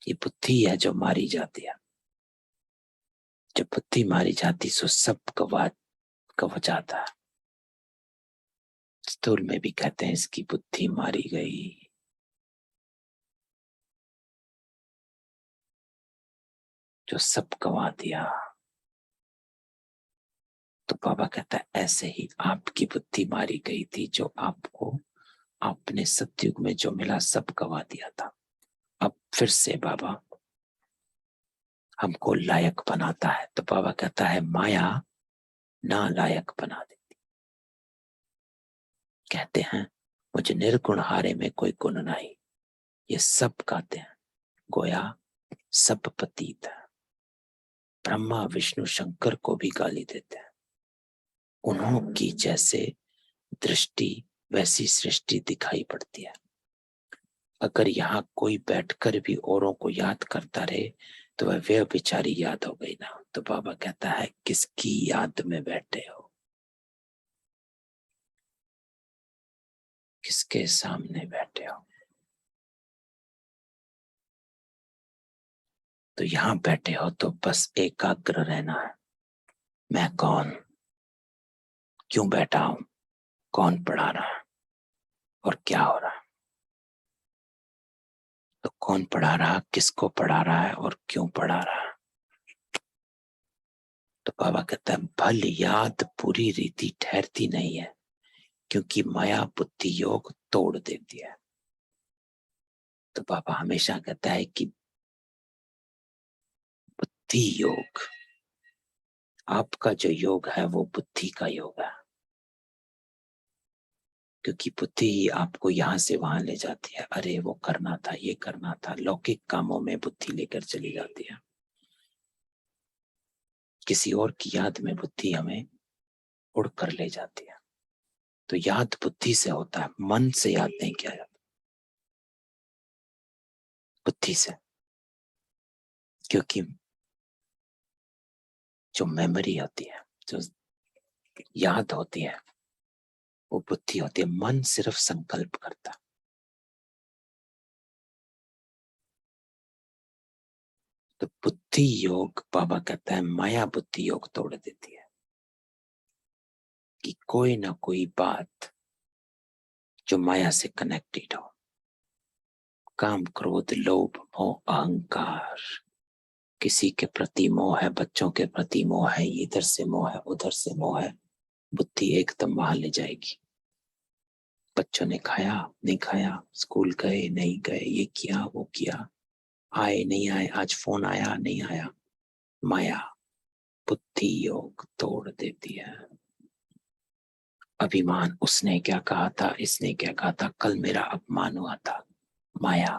A: ये बुद्धि है जो मारी जाती है। जब बुद्धि मारी जाती तो सब गवा जाता है। स्थूल में भी कहते हैं इसकी बुद्धि मारी गई। जो सब गवा दिया। तो बाबा कहता है ऐसे ही आपकी बुद्धि मारी गई थी, जो आपको आपने सतयुग में जो मिला सब गवा दिया था। अब फिर से बाबा हमको लायक बनाता है। तो बाबा कहता है माया ना लायक बना देती। कहते हैं मुझे निर्गुण हारे में कोई गुण नहीं, ये सब कहते हैं, गोया सब पतित है। ब्रह्मा विष्णु शंकर को भी गाली देते हैं। उन्हों की जैसे दृष्टि वैसी सृष्टि दिखाई पड़ती है। अगर यहाँ कोई बैठकर भी औरों को याद करता रहे तो वह बेचारी याद हो गई ना। तो बाबा कहता है किसकी याद में बैठे हो, किसके सामने बैठे हो। तो यहाँ बैठे हो तो बस एकाग्र रहना है। मैं कौन, क्यों बैठा हूं, कौन पढ़ा रहा है और क्या हो रहा है। तो कौन पढ़ा रहा, किसको पढ़ा रहा है और क्यों पढ़ा रहा है। तो बाबा कहता है भल याद पूरी रीति ठहरती नहीं है, क्योंकि माया बुद्धि योग तोड़ देती है। तो बाबा हमेशा कहता है कि बुद्धि योग, आपका जो योग है वो बुद्धि का योग है, क्योंकि बुद्धि ही आपको यहाँ से वहां ले जाती है। अरे वो करना था, ये करना था, लौकिक कामों में बुद्धि लेकर चली जाती है। किसी और की याद में बुद्धि हमें उड़ कर ले जाती है। तो याद बुद्धि से होता है, मन से याद नहीं किया जाता, बुद्धि से। क्योंकि जो मेमोरी होती है, जो याद होती है, वो बुद्धि होती है। मन सिर्फ संकल्प करता है। तो बुद्धि योग बाबा कहता है माया बुद्धि योग तोड़ देती है। कि कोई ना कोई बात जो माया से कनेक्टेड हो, काम क्रोध लोभ मोह अहंकार, किसी के प्रति मोह है, बच्चों के प्रति मोह है, इधर से मोह है, उधर से मोह है, बुद्धि एकदम वहां ले जाएगी। बच्चों ने खाया नहीं खाया, स्कूल गए नहीं गए, ये किया वो किया, आए नहीं आए, आज फोन आया नहीं आया, माया बुद्धि योग तोड़ देती है। अभिमान, उसने क्या कहा था, इसने क्या कहा था, कल मेरा अपमान हुआ था, माया।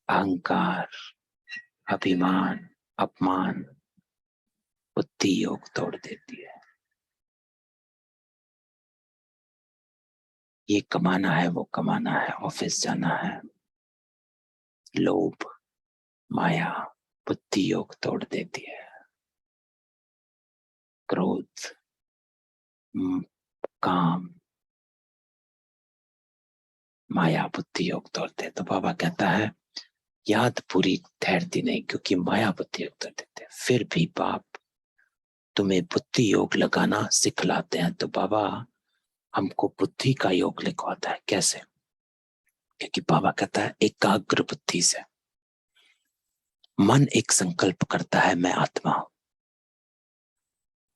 A: अहंकार, अभिमान, अपमान बुद्धि योग तोड़ देती है। ये कमाना है, वो कमाना है, ऑफिस जाना है, लोभ माया बुद्धि योग तोड़ देती है। क्रोध, काम, माया बुद्धि योग तोड़ते। तो बाबा कहता है याद पूरी ठहरती नहीं, क्योंकि माया बुद्धि योग तोड़ देते। फिर भी बाप तुम्हें बुद्धि योग लगाना सिखलाते हैं। तो बाबा हमको बुद्धि का योग लिखवाता है। कैसे? क्योंकि बाबा कहता है एकाग्र बुद्धि से। मन एक संकल्प करता है मैं आत्मा हूं,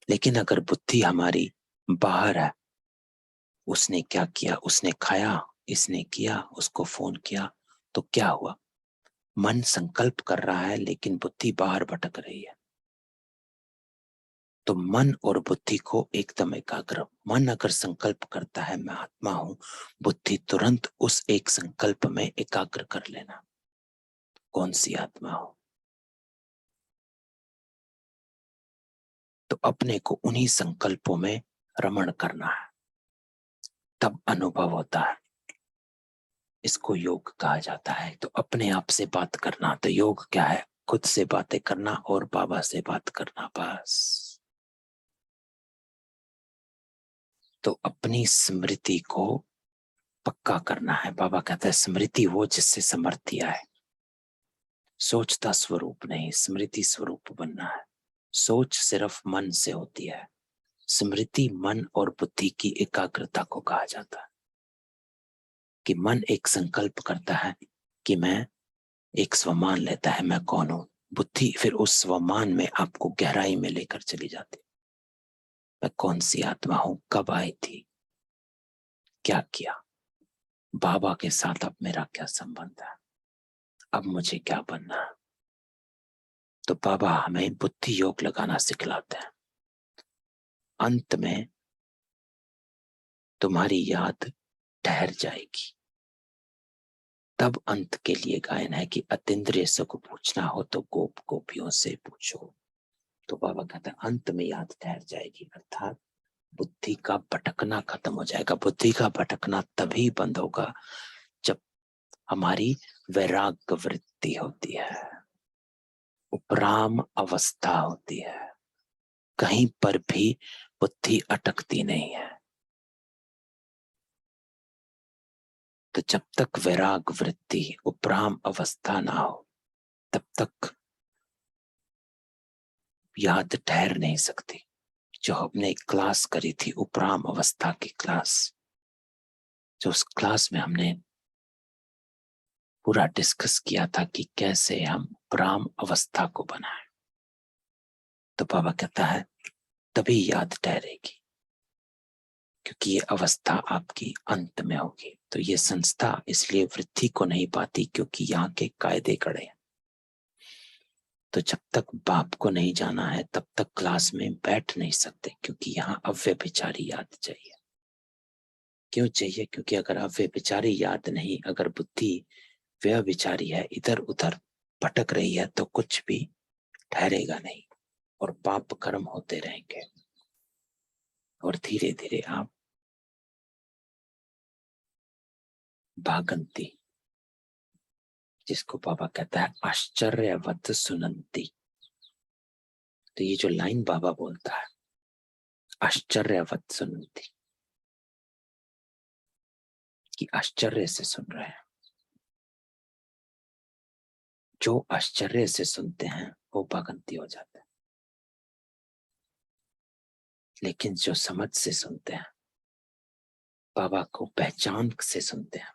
A: लेकिन अगर बुद्धि हमारी बाहर है, उसने क्या किया, उसने खाया, इसने किया, उसको फोन किया, तो क्या हुआ? मन संकल्प कर रहा है लेकिन बुद्धि बाहर भटक रही है। तो मन और बुद्धि को एकदम एकाग्र, मन अगर संकल्प करता है मैं आत्मा हूं, बुद्धि तुरंत उस एक संकल्प में एकाग्र कर लेना, कौन सी आत्मा हो। तो अपने को उन्हीं संकल्पों में रमण करना है, तब अनुभव होता है। इसको योग कहा जाता है। तो अपने आप से बात करना, तो योग क्या है? खुद से बातें करना और बाबा से बात करना, बस। तो अपनी स्मृति को पक्का करना है। बाबा कहता है स्मृति वो जिससे समर्थी आए। सोचता स्वरूप नहीं, स्मृति स्वरूप बनना है। सोच सिर्फ मन से होती है, स्मृति मन और बुद्धि की एकाग्रता को कहा जाता है। कि मन एक संकल्प करता है कि मैं, एक स्वमान लेता है मैं कौन हूं, बुद्धि फिर उस स्वमान में आपको गहराई में लेकर चली जाती। मैं कौन सी आत्मा हूं, कब आई थी, क्या किया, बाबा के साथ अब मेरा क्या संबंध है, अब मुझे क्या बनना है। तो बाबा हमें बुद्धि योग लगाना सिखलाते हैं। अंत में तुम्हारी याद ठहर जाएगी। तब अंत के लिए गायन है कि अतीन्द्रिय सुख पूछना हो तो गोप गोपियों से पूछो। तो बाबा कहता है अंत में याद ठहर जाएगी, अर्थात बुद्धि का भटकना खत्म हो जाएगा। बुद्धि का भटकना तभी बंद होगा जब हमारी वैराग्य वृत्ति होती है, उपराम अवस्था होती है, कहीं पर भी बुद्धि अटकती नहीं है। तो जब तक वैराग वृत्ति उपराम अवस्था ना हो तब तक याद ठहर नहीं सकती। जो हमने एक क्लास करी थी उपराम अवस्था की क्लास, जो उस क्लास में हमने पूरा डिस्कस किया था कि कैसे हम उपराम अवस्था को बनाएं, तो बाबा कहता है तभी याद ठहरेगी, क्योंकि ये अवस्था आपकी अंत में होगी। तो ये संस्था इसलिए वृद्धि को नहीं पाती क्योंकि यहाँ के कायदे कड़े हैं। तो जब तक बाप को नहीं जाना है तब तक क्लास में बैठ नहीं सकते, क्योंकि यहाँ अव्यभिचारी याद चाहिए। क्यों चाहिए? क्योंकि अगर अव्यभिचारी याद नहीं, अगर बुद्धि व्यभिचारी है, इधर उधर भटक रही है, तो कुछ भी ठहरेगा नहीं और पाप कर्म होते रहेंगे और धीरे धीरे आप भागंती, जिसको बाबा कहता है आश्चर्यवत सुनंती। तो ये जो लाइन बाबा बोलता है आश्चर्यवत सुनंती, कि आश्चर्य से सुन रहे हैं। जो आश्चर्य से सुनते हैं वो भागंती हो जाते हैं, लेकिन जो समझ से सुनते हैं, बाबा को पहचान से सुनते हैं,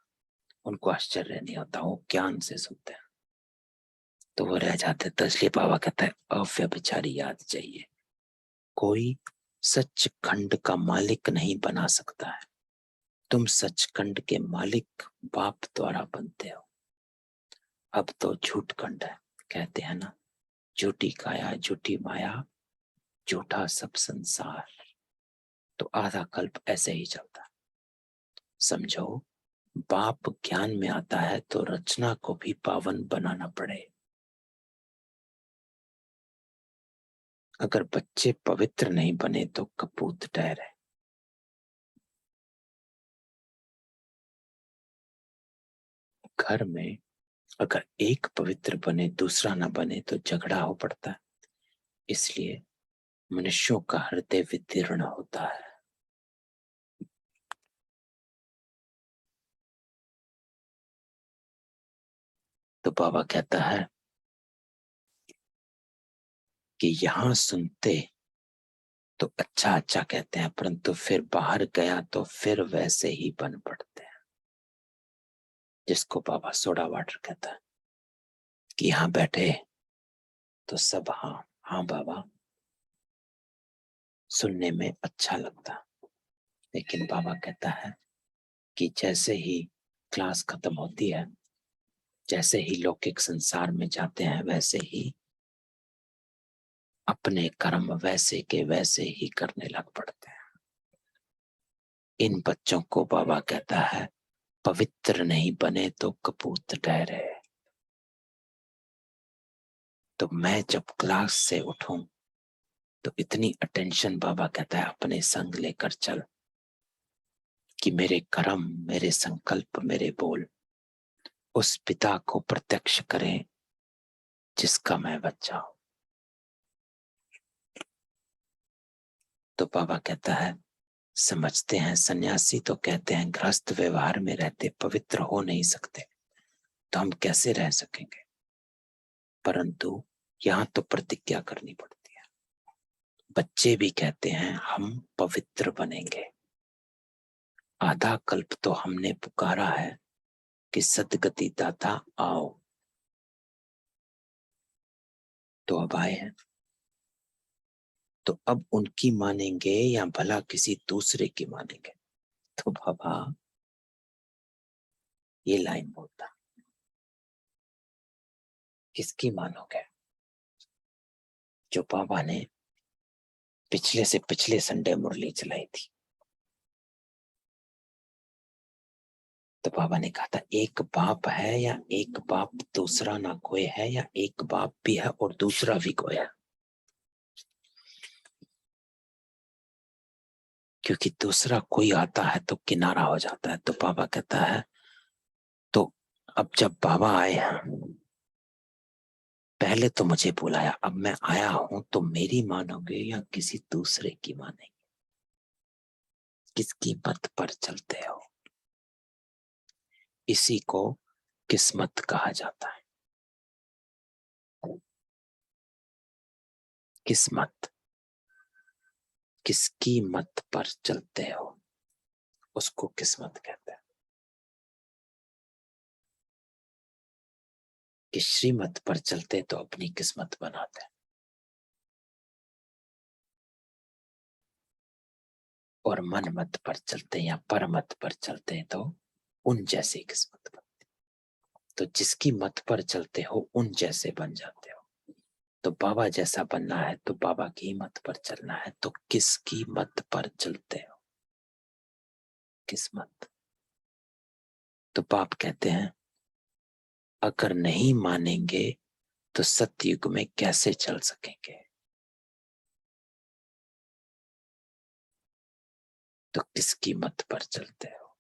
A: उनको आश्चर्य नहीं होता, वो ज्ञान से सुनते हैं तो वो रह जाते। तो इसलिए बाबा कहता है अव्यभिचारी याद चाहिए। कोई सचखंड का मालिक नहीं बना सकता है, तुम सचखंड के मालिक बाप द्वारा बनते हो। अब तो झूठ खंड है, कहते हैं ना, झूठी काया झूठी माया झूठा सब संसार। तो आधा कल्प ऐसे ही चलता। समझो, बाप ज्ञान में आता है तो रचना को भी पावन बनाना पड़े। अगर बच्चे पवित्र नहीं बने तो कपूत ठहरे। घर में अगर एक पवित्र बने दूसरा ना बने तो झगड़ा हो पड़ता है। इसलिए मनुष्यों का हृदय विदीर्ण होता है। तो बाबा कहता है कि यहां सुनते तो अच्छा अच्छा कहते हैं, परंतु फिर बाहर गया तो फिर वैसे ही बन पड़ते हैं, जिसको बाबा सोडा वाटर कहता है। कि यहां बैठे तो सब हाँ हाँ बाबा सुनने में अच्छा लगता, लेकिन बाबा कहता है कि जैसे ही क्लास खत्म होती है, जैसे ही लौकिक संसार में जाते हैं, वैसे ही अपने कर्म वैसे के वैसे ही करने लग पड़ते हैं। इन बच्चों को बाबा कहता है पवित्र नहीं बने तो कपूत ठहरे। तो मैं जब क्लास से उठूं तो इतनी अटेंशन बाबा कहता है अपने संग लेकर चल, कि मेरे कर्म मेरे संकल्प मेरे बोल उस पिता को प्रत्यक्ष करें जिसका मैं बच्चा हूं। तो बाबा कहता है समझते हैं सन्यासी तो कहते हैं गृहस्थ व्यवहार में रहते पवित्र हो नहीं सकते, तो हम कैसे रह सकेंगे? परंतु यहां तो प्रतिज्ञा करनी पड़ती है। बच्चे भी कहते हैं हम पवित्र बनेंगे। आधा कल्प तो हमने पुकारा है कि सद्गति दाता आओ, तो अब आए हैं। तो अब उनकी मानेंगे या भला किसी दूसरे की मानेंगे? तो बाबा ये लाइन बोलता, किसकी मानोगे? जो बाबा ने पिछले से पिछले संडे मुरली चलाई थी। तो बाबा ने कहा था एक बाप है या एक बाप दूसरा ना कोई है, या एक बाप भी है और दूसरा भी कोई है। क्योंकि दूसरा कोई आता है तो किनारा हो जाता है। तो बाबा कहता है, तो अब जब बाबा आए हैं, पहले तो मुझे बुलाया, अब मैं आया हूं तो मेरी मानोगे या किसी दूसरे की मानेंगे? किसकी मत पर चलते हो? इसी को किस्मत कहा जाता है। किस्मत, किसकी मत पर चलते हो उसको किस्मत कहते हैं। कि श्रीमत पर चलते तो अपनी किस्मत बनाते हैं, और मन मत पर चलते या पर मत पर चलते तो उन जैसी किस्मत बनती। तो जिसकी मत पर चलते हो उन जैसे बन जाते हो। तो बाबा जैसा बनना है तो बाबा की मत पर चलना है। तो किसकी मत पर चलते हो? किस्मत। तो बाप कहते हैं, अगर नहीं मानेंगे तो सतयुग में कैसे चल सकेंगे? तो किसकी मत पर चलते हो?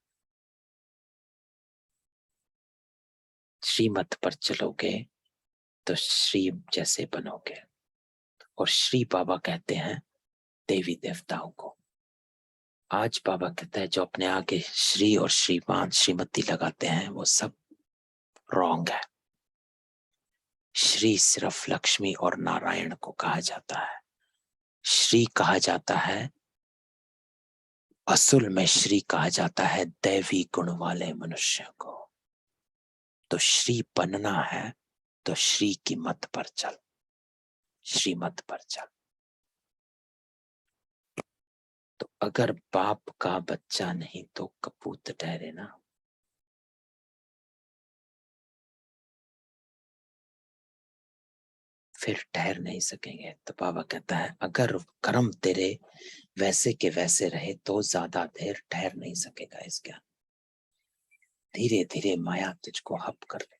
A: श्रीमत पर चलोगे तो श्री जैसे बनोगे। और श्री बाबा कहते हैं देवी देवताओं को। आज बाबा कहता है जो अपने आगे श्री और श्रीमान श्रीमती लगाते हैं वो सब रॉन्ग है। श्री सिर्फ लक्ष्मी और नारायण को कहा जाता है। श्री कहा जाता है, असल में श्री कहा जाता है दैवी गुण वाले मनुष्य को। तो श्री बनना है तो श्री की मत पर चल, श्रीमत पर चल। तो अगर बाप का बच्चा नहीं तो कपूत ठहरे ना। फिर ठहर नहीं सकेंगे। तो बाबा कहता है अगर कर्म तेरे वैसे के वैसे रहे तो ज्यादा देर ठहर नहीं सकेगा इस ज्ञान। धीरे धीरे माया तुझको हप कर लेगी।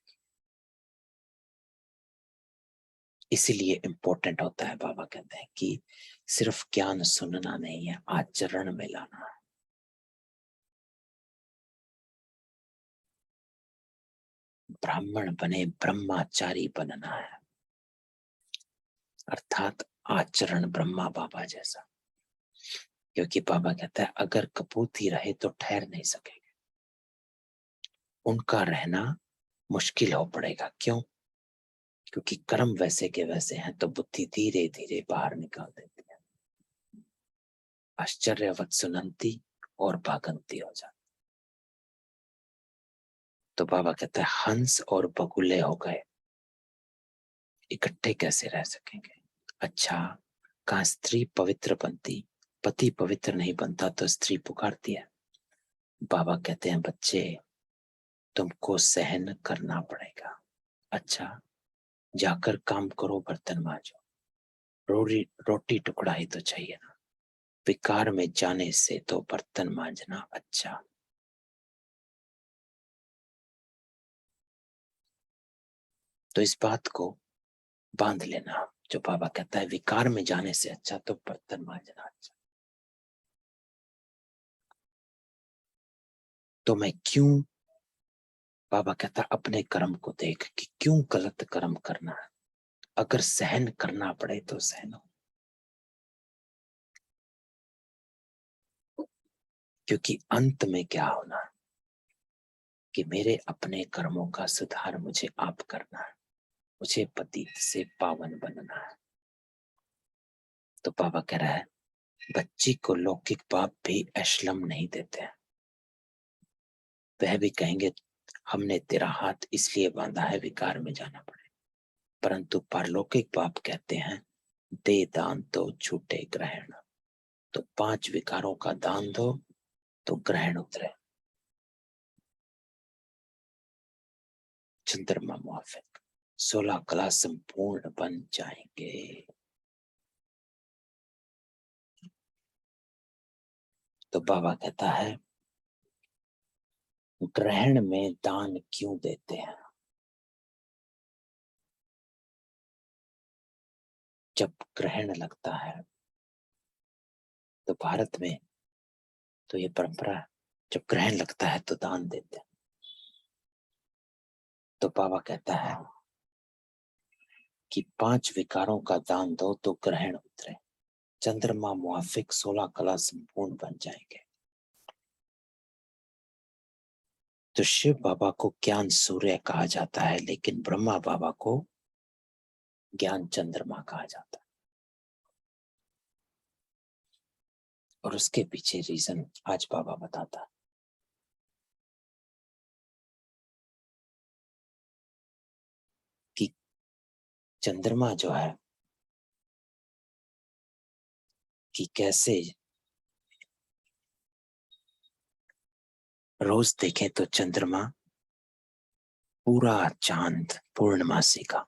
A: इसीलिए इंपॉर्टेंट होता है, बाबा कहते हैं कि सिर्फ ज्ञान सुनना नहीं है, आचरण में लाना है। ब्राह्मण बने ब्रह्मचारी बनना है, अर्थात आचरण ब्रह्मा बाबा जैसा। क्योंकि बाबा कहता है अगर कपूत ही रहे तो ठहर नहीं सकेंगे, उनका रहना मुश्किल हो पड़ेगा। क्यों? क्योंकि कर्म वैसे के वैसे हैं तो बुद्धि धीरे धीरे बाहर निकाल देती है। आश्चर्यवत सुनंती और भागंती हो जाती। तो बाबा कहता है हंस और बगुले हो गए, इकट्ठे कैसे रह सकेंगे? अच्छा, कहाँ स्त्री पवित्र बनती, पति पवित्र नहीं बनता तो स्त्री पुकारती है। बाबा कहते हैं बच्चे तुमको सहन करना पड़ेगा। अच्छा, जाकर काम करो, बर्तन मांजो, रोटी टुकड़ा ही तो चाहिए ना। विकार में जाने से तो बर्तन मांजना अच्छा। तो इस बात को बांध लेना, जो बाबा कहता है विकार में जाने से अच्छा तो बर्तन मांजना अच्छा। तो मैं क्यों, बाबा कहता है अपने कर्म को देख कि क्यों गलत कर्म करना है। अगर सहन करना पड़े तो सहनो, क्योंकि अंत में क्या होना है कि मेरे अपने कर्मों का सुधार मुझे आप करना है, मुझे पतित से पावन बनना है। तो बाबा कह रहा है बच्ची को लौकिक बाप भी ऐशलम नहीं देते हैं। वह भी कहेंगे हमने तेरा हाथ इसलिए बांधा है विकार में जाना पड़े, परंतु पारलौकिक बाप कहते हैं दे दान तो छूटे ग्रहण। तो 5 विकारों का दान दो तो ग्रहण उतरे। चंद्रमा मुआफिक 16 कला संपूर्ण बन जाएंगे। तो बाबा कहता है ग्रहण में दान क्यों देते हैं? जब ग्रहण लगता है तो भारत में तो ये परंपरा है, जब ग्रहण लगता है तो दान देते हैं। तो बाबा कहता है कि 5 विकारों का दान दो तो ग्रहण उतरे, चंद्रमा मुआफिक 16 कला संपूर्ण बन जाएंगे। तो शिव बाबा को ज्ञान सूर्य कहा जाता है, लेकिन ब्रह्मा बाबा को ज्ञान चंद्रमा कहा जाता है। और उसके पीछे रीजन आज बाबा बताता है। कि चंद्रमा जो है कि कैसे रोज देखें तो चंद्रमा पूरा चांद पूर्णमासी का,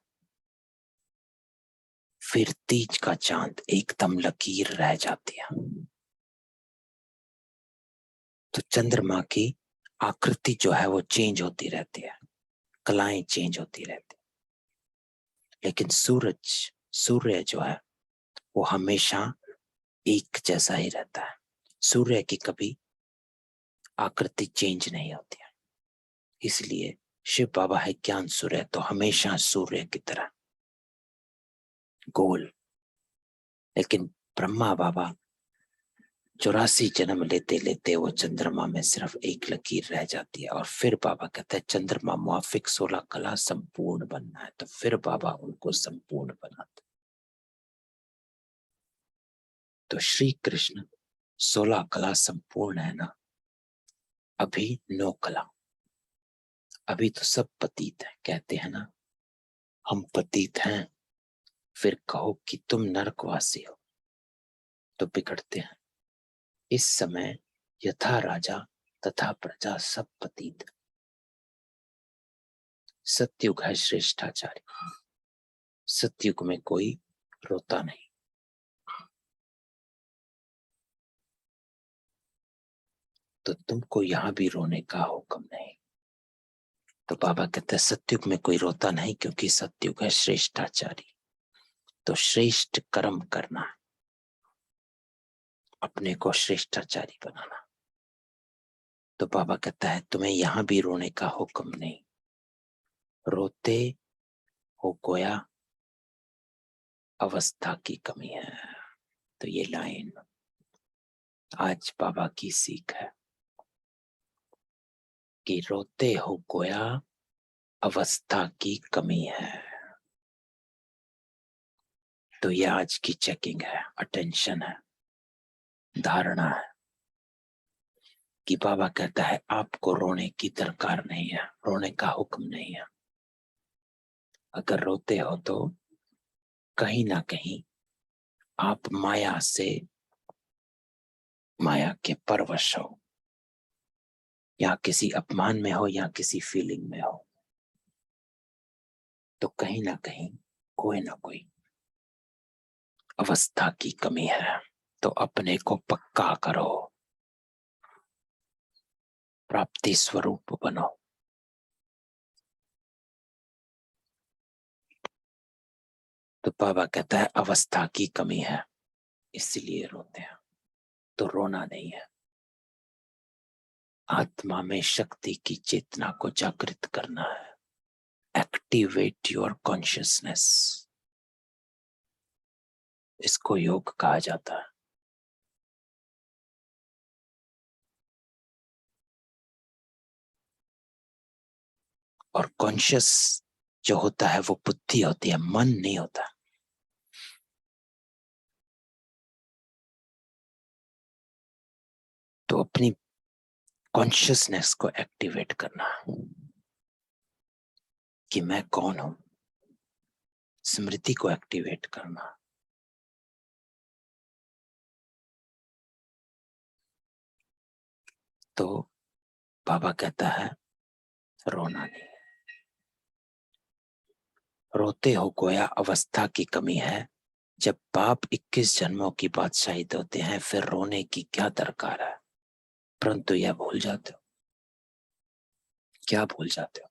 A: फिर तीज का चांद एकदम लकीर रह जाती है। तो चंद्रमा की आकृति जो है वो चेंज होती रहती है, कलाएं चेंज होती रहती है, लेकिन सूर्य जो है वो हमेशा एक जैसा ही रहता है। सूर्य की कभी आकृति चेंज नहीं होती है। इसलिए शिव बाबा है ज्ञान सूर्य, तो हमेशा सूर्य की तरह गोल। लेकिन ब्रह्मा बाबा 84 जन्म लेते लेते वो चंद्रमा में सिर्फ एक लकीर रह जाती है। और फिर बाबा कहते हैं चंद्रमा मुआफिक 16 कला संपूर्ण बनना है, तो फिर बाबा उनको संपूर्ण बनाते। तो श्री कृष्ण 16 कला संपूर्ण है ना, अभी 9 कला। अभी तो सब पतित है, कहते हैं ना हम पतित हैं, फिर कहो कि तुम नरकवासी हो, तो बिगड़ते हैं। इस समय यथा राजा तथा प्रजा सब पतित। सतयुग है श्रेष्ठाचार्य, सतयुग में कोई रोता नहीं। तो तुमको यहां भी रोने का हुक्म नहीं। तो बाबा कहते हैं सतयुग में कोई रोता नहीं, क्योंकि सतयुग है श्रेष्ठाचारी। तो श्रेष्ठ कर्म करना, अपने को श्रेष्ठाचारी बनाना। तो बाबा कहता है तुम्हें यहां भी रोने का हुक्म नहीं। रोते हो गोया अवस्था की कमी है। तो ये लाइन आज बाबा की सीख है कि रोते हो गोया अवस्था की कमी है। तो ये आज की चेकिंग है, अटेंशन है, धारणा है कि बाबा कहता है आपको रोने की दरकार नहीं है, रोने का हुक्म नहीं है। अगर रोते हो तो कहीं ना कहीं आप माया के परवश हो, या किसी अपमान में हो, या किसी फीलिंग में हो। तो कहीं ना कहीं कोई ना कोई अवस्था की कमी है। तो अपने को पक्का करो, प्राप्ति स्वरूप बनो। तो बाबा कहता है अवस्था की कमी है इसलिए रोते हैं। तो रोना नहीं है, आत्मा में शक्ति की चेतना को जागृत करना है। एक्टिवेट योर कॉन्शियसनेस, इसको योग कहा जाता है। और कॉन्शियस जो होता है वो बुद्धि होती है, मन नहीं होता। तो अपनी कॉन्शियसनेस को एक्टिवेट करना कि मैं कौन हूं, स्मृति को एक्टिवेट करना। तो बाबा कहता है रोना नहीं। रोते हो गोया अवस्था की कमी है। जब बाप 21 जन्मों की बादशाही देते हैं, फिर रोने की क्या दरकार है। परंतु यह भूल जाते हो। क्या भूल जाते हो?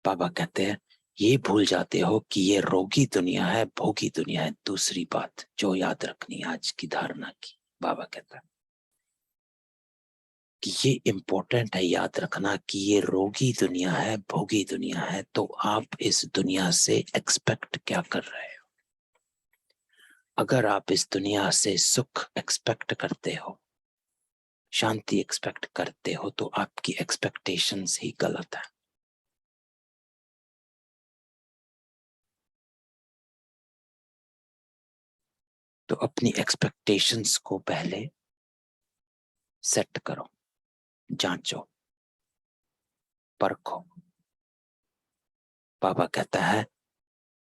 A: बाबा कहते हैं ये भूल जाते हो कि ये रोगी दुनिया है, भोगी दुनिया है। दूसरी बात जो याद रखनी आज की धारणा की, बाबा कहता है कि ये इम्पोर्टेंट है याद रखना कि ये रोगी दुनिया है, भोगी दुनिया है। तो आप इस दुनिया से एक्सपेक्ट क्या कर रहे हो? अगर आप इस दुनिया से सुख एक्सपेक्ट करते हो, शांति एक्सपेक्ट करते हो, तो आपकी एक्सपेक्टेशंस ही गलत है। तो अपनी एक्सपेक्टेशंस को पहले सेट करो, जांचो, परखो। बाबा कहता है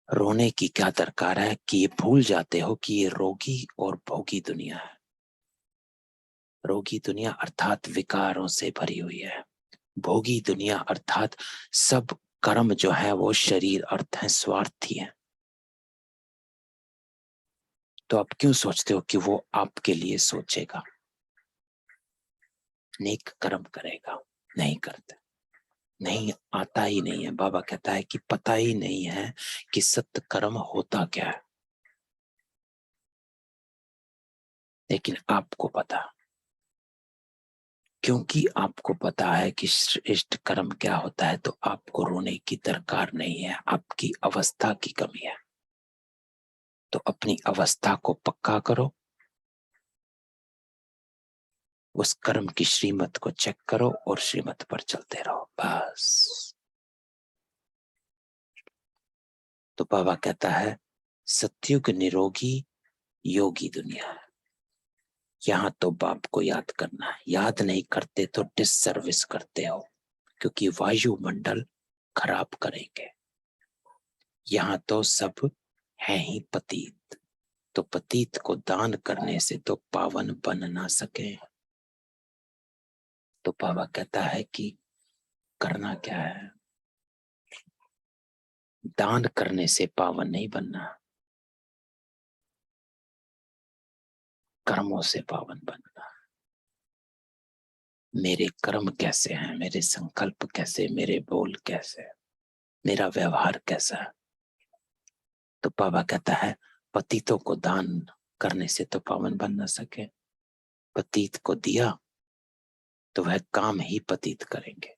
A: रोने की क्या दरकार है कि ये भूल जाते हो कि ये रोगी और भोगी दुनिया है। रोगी दुनिया अर्थात विकारों से भरी हुई है। भोगी दुनिया अर्थात सब कर्म जो है वो शरीर अर्थ है, स्वार्थी है। तो आप क्यों सोचते हो कि वो आपके लिए सोचेगा, नेक कर्म करेगा? नहीं करते, नहीं आता ही नहीं है। बाबा कहता है कि पता ही नहीं है कि सत्य कर्म होता क्या है, लेकिन आपको पता, क्योंकि आपको पता है कि श्रेष्ठ कर्म क्या होता है, तो आपको रोने की दरकार नहीं है। आपकी अवस्था की कमी है, तो अपनी अवस्था को पक्का करो, उस कर्म की श्रीमत को चेक करो और श्रीमत पर चलते रहो, बस। तो बाबा कहता है सतयुग निरोगी योगी दुनिया है। यहाँ तो बाप को याद करना है, याद नहीं करते तो डिससर्विस करते हो, क्योंकि वायुमंडल खराब करेंगे। यहाँ तो सब है ही पतित, तो पतित को दान करने से तो पावन बन ना सके। तो बाबा कहता है कि करना क्या है? दान करने से पावन नहीं बनना, कर्मों से पावन बनना। मेरे कर्म कैसे हैं, मेरे संकल्प कैसे, मेरे बोल कैसे, मेरा व्यवहार कैसा है? तो बाबा कहता है पतितों को दान करने से तो पावन बन ना सके। पतित को दिया तो वह काम ही पतित करेंगे।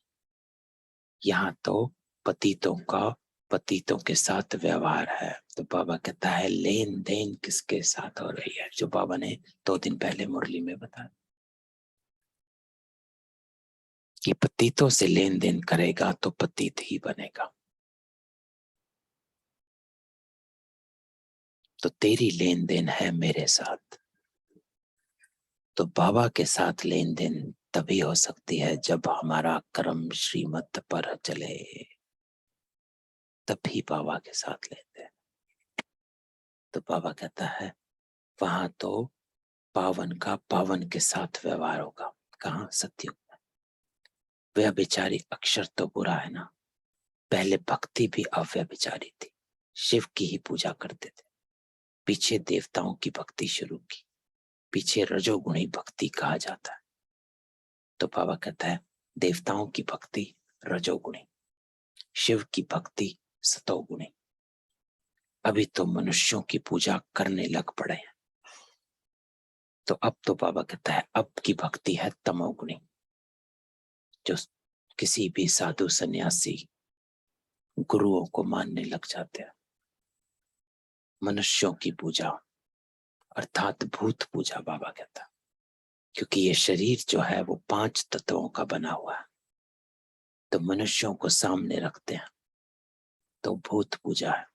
A: यहाँ तो पतितों का पतितों के साथ व्यवहार है। तो बाबा कहता है लेन देन किसके साथ हो रही है, जो बाबा ने 2 दिन पहले मुरली में बताया कि पतितों से लेन देन करेगा तो पतित ही बनेगा। तो तेरी लेन देन है मेरे साथ। तो बाबा के साथ लेन देन तभी हो सकती है जब हमारा कर्म श्रीमत पर चले, तभी बाबा के साथ लेन देन। तो बाबा कहता है वहां तो पावन का पावन के साथ व्यवहार होगा। कहाँ? सत्युग में। व्यभिचारी अक्षर तो बुरा है ना, पहले भक्ति भी अव्यभिचारी थी, शिव की ही पूजा करते थे, पीछे देवताओं की भक्ति शुरू की, पीछे रजोगुणी भक्ति कहा जाता है। तो बाबा कहता है देवताओं की भक्ति रजोगुणी, शिव की भक्ति सतोगुणी। अभी तो मनुष्यों की पूजा करने लग पड़े हैं। तो अब तो बाबा कहता है अब की भक्ति है तमोगुणी, जो किसी भी साधु सन्यासी गुरुओं को मानने लग जाते हैं। मनुष्यों की पूजा अर्थात भूत पूजा बाबा कहता है, क्योंकि ये शरीर जो है वो 5 तत्वों का बना हुआ है। तो मनुष्यों को सामने रखते हैं तो भूत पूजा है।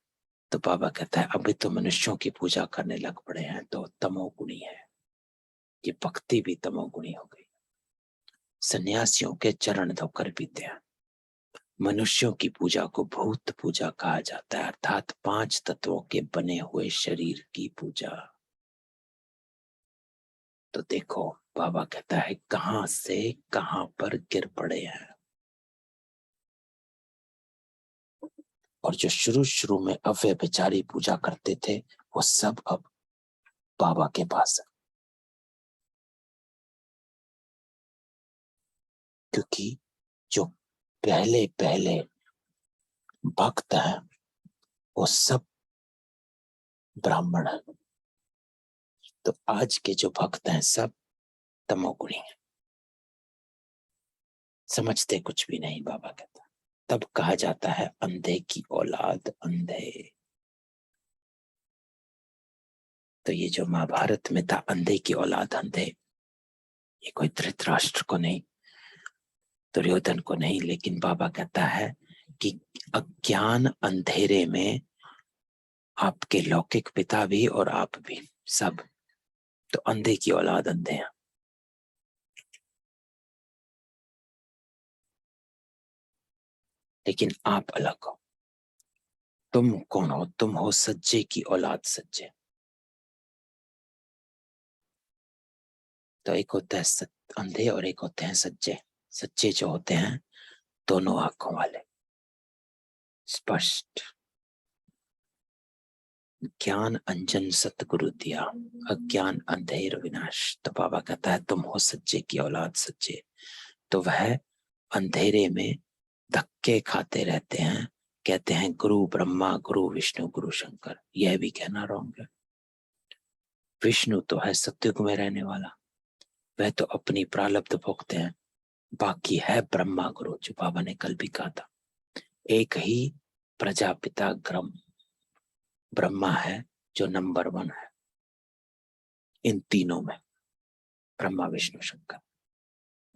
A: तो बाबा कहता है अभी तो मनुष्यों की पूजा करने लग पड़े हैं, तो तमोगुणी है। ये भक्ति भी तमोगुणी हो गई। सन्यासियों के चरण धोकर पीते हैं। मनुष्यों की पूजा को भूत पूजा कहा जाता है, अर्थात 5 तत्वों के बने हुए शरीर की पूजा। तो देखो बाबा कहता है कहां से कहां पर गिर पड़े हैं। और जो शुरू शुरू में अव्यभिचारी पूजा करते थे वो सब अब बाबा के पास है, क्योंकि जो पहले पहले भक्त हैं वो सब ब्राह्मण हैं। तो आज के जो भक्त हैं सब तमोगुणी हैं। समझते कुछ भी नहीं, बाबा कहता। तब कहा जाता है अंधे की औलाद अंधे। तो ये जो महाभारत में था अंधे की औलाद अंधे, ये कोई धृतराष्ट्र को नहीं, दुर्योधन को नहीं, लेकिन बाबा कहता है कि अज्ञान अंधेरे में आपके लौकिक पिता भी और आप भी सब, तो अंधे की औलाद अंधे हैं। लेकिन आप अलग हो। तुम कौन हो? तुम हो सज्जे की औलाद सज्जे। तो एक होता है अंधे और एक होते हैं सज्जे। सच्चे जो होते हैं दोनों आंखों वाले, स्पष्ट। ज्ञान अंजन सतगुरु दिया, अज्ञान अंधेर विनाश। तो बाबा कहता है तुम हो सच्चे की औलाद सच्चे। तो वह अंधेरे में धक्के खाते रहते हैं, कहते हैं गुरु ब्रह्मा गुरु विष्णु गुरु शंकर। यह भी कहना रॉन्ग है। विष्णु तो है सत्युग में रहने वाला, वह तो अपनी प्रारब्ध भोगते हैं। बाकी है ब्रह्मा गुरु, जो बाबा ने कल भी कहा था। एक ही प्रजापिता ब्रह्मा है जो नंबर 1 है इन तीनों में, ब्रह्मा विष्णु शंकर।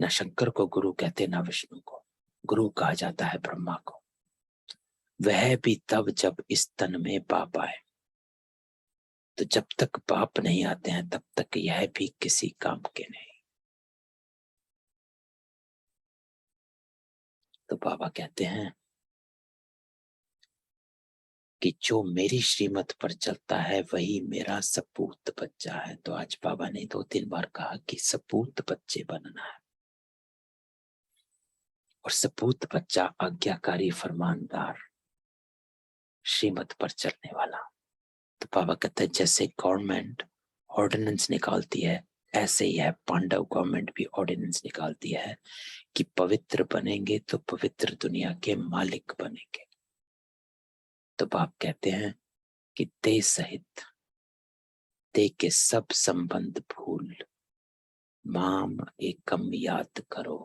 A: न शंकर को गुरु कहते न विष्णु को, गुरु कहा जाता है ब्रह्मा को। वह भी तब जब इस तन में बाप आए। तो जब तक बाप नहीं आते हैं तब तक यह भी किसी काम के नहीं। तो बाबा कहते हैं कि जो मेरी श्रीमत पर चलता है वही मेरा सपूत बच्चा है। तो आज बाबा ने 2-3 बार कहा कि सपूत बच्चे बनना है, और सपूत बच्चा आज्ञाकारी फरमानदार, श्रीमत पर चलने वाला। तो बाबा कहते हैं जैसे गवर्नमेंट ऑर्डिनेंस निकालती है, ऐसे ही है पांडव गवर्नमेंट भी ऑर्डिनेंस निकालती है कि पवित्र बनेंगे तो पवित्र दुनिया के मालिक बनेंगे। तो बाप कहते हैं कि देह सहित देह के सब संबंध भूल, माम एकम याद करो।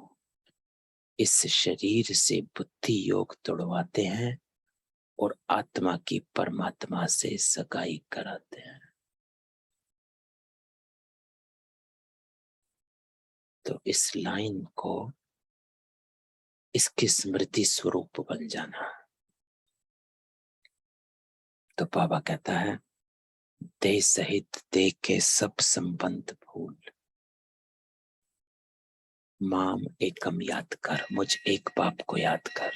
A: इस शरीर से बुद्धि योग तोड़वाते हैं और आत्मा की परमात्मा से सगाई कराते हैं। तो इस लाइन को, इसकी स्मृति स्वरूप बन जाना। तो बाबा कहता है देह सहित देह के सब संबंध भूल, माम एकम याद कर, मुझ एक बाप को याद कर।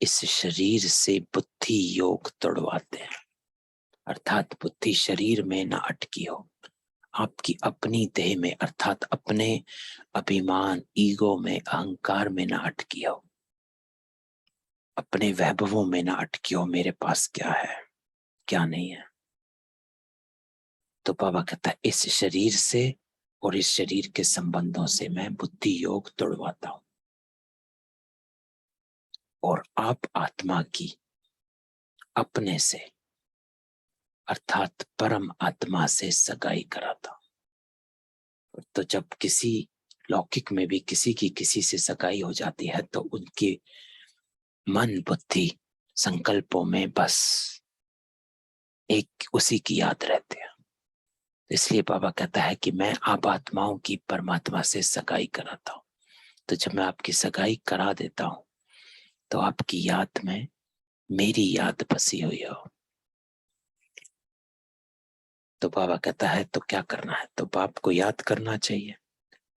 A: इस शरीर से बुद्धि योग तोड़वाते हैं, अर्थात बुद्धि शरीर में न अटकी हो, आपकी अपनी देह में, अर्थात अपने अभिमान ईगो में, अहंकार में न अटकी हो, अपने वैभवों में न अटकी हो, मेरे पास क्या है क्या नहीं है। तो बाबा कहता है इस शरीर से और इस शरीर के संबंधों से मैं बुद्धि योग तोड़वाता हूं, और आप आत्मा की अपने से, अर्थात परम आत्मा से सगाई कराता हूं। तो जब किसी लौकिक में भी किसी की किसी से सगाई हो जाती है तो उनकी मन बुद्धि संकल्पों में बस एक उसी की याद रहते हैं। इसलिए बाबा कहता है कि मैं आप आत्माओं की परमात्मा से सगाई कराता हूं। तो जब मैं आपकी सगाई करा देता हूं तो आपकी याद में मेरी याद बसी हुई हो। तो बाबा कहता है तो क्या करना है? तो बाप को याद करना चाहिए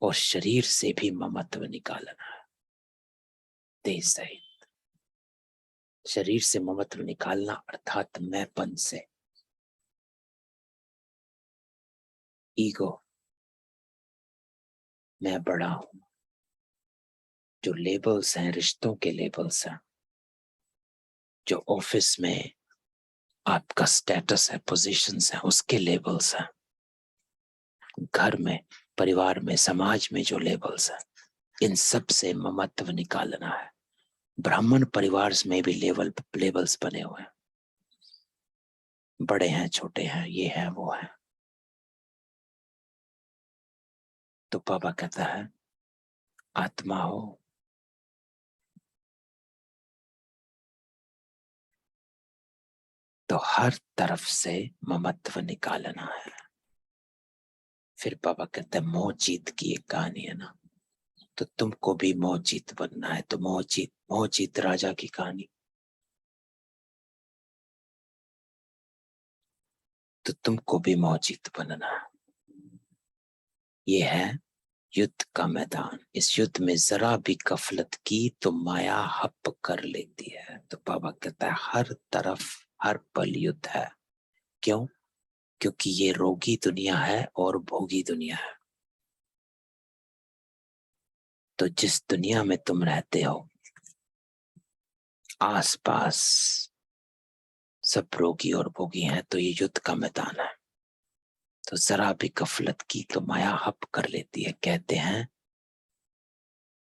A: और शरीर से भी ममत्व निकालना है। देह सहित शरीर से ममत्व निकालना, अर्थात मैंपन से, ईगो, मैं बड़ा हूं, जो लेबल्स हैं, रिश्तों के लेबल्स हैं, जो ऑफिस में आपका स्टेटस है, पोजीशंस है, उसके लेबल्स हैं, घर में, परिवार में, समाज में जो लेबल्स हैं, इन सब से ममत्व निकालना है। ब्राह्मण परिवार में भी लेबल्स बने हुए हैं, बड़े हैं छोटे हैं, ये है वो है। तो बाबा कहता है आत्मा हो तो हर तरफ से ममत्व निकालना है। फिर बाबा कहते हैं मोह जीत की एक कहानी है ना, तो तुमको भी मोह जीत बनना है। तो मोह जीत राजा की कहानी, तो तुमको भी मोह जीत बनना है। ये है युद्ध का मैदान। इस युद्ध में जरा भी गफलत की तो माया हप कर लेती है। तो बाबा कहता है हर तरफ हर पल युद्ध है। क्यों? क्योंकि ये रोगी दुनिया है और भोगी दुनिया है। तो जिस दुनिया में तुम रहते हो आसपास सब रोगी और भोगी हैं, तो ये युद्ध का मैदान है। तो जरा भी गफलत की तो माया हप कर लेती है। कहते हैं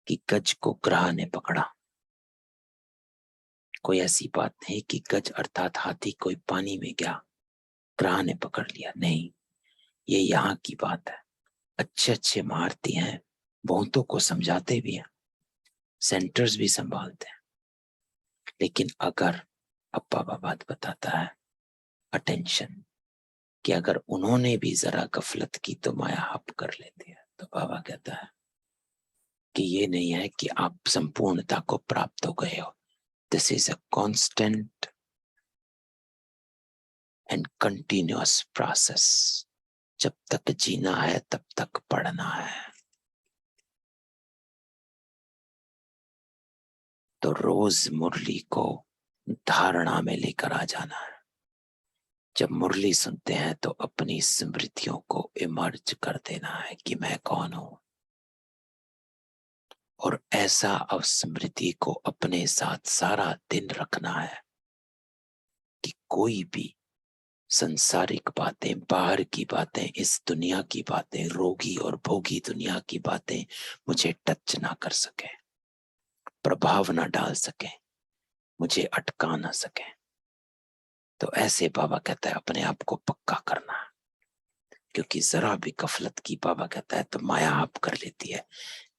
A: कि गज को ग्राह ने पकड़ा। कोई ऐसी बात नहीं कि गज अर्थात हाथी कोई पानी में गया ग्राह ने पकड़ लिया, नहीं, ये यहाँ की बात है। अच्छे अच्छे महारथी हैं, बहुतों को समझाते भी हैं, सेंटर्स भी संभालते हैं, लेकिन अगर, अब बाबा बात बताता है अटेंशन, कि अगर उन्होंने भी जरा गफलत की तो माया हप कर लेती है। तो बाबा कहता है कि ये नहीं है कि आप संपूर्णता को प्राप्त हो गए हो। This is a constant and continuous process. जब तक जीना है तब तक पढ़ना है। तो रोज मुरली को धारणा में लेकर आ जाना है। जब मुरली सुनते हैं तो अपनी स्मृतियों को इमर्ज कर देना है कि मैं कौन हूं, और ऐसा अवस्मृति को अपने साथ सारा दिन रखना है कि कोई भी संसारिक बातें, बाहर की बातें, इस दुनिया की बातें, रोगी और भोगी दुनिया की बातें मुझे टच ना कर सके, प्रभाव ना डाल सके, मुझे अटका ना सके। तो ऐसे बाबा कहता है अपने आप को पक्का करना है, क्योंकि जरा भी गफलत की बाबा कहता है तो माया हप कर लेती है।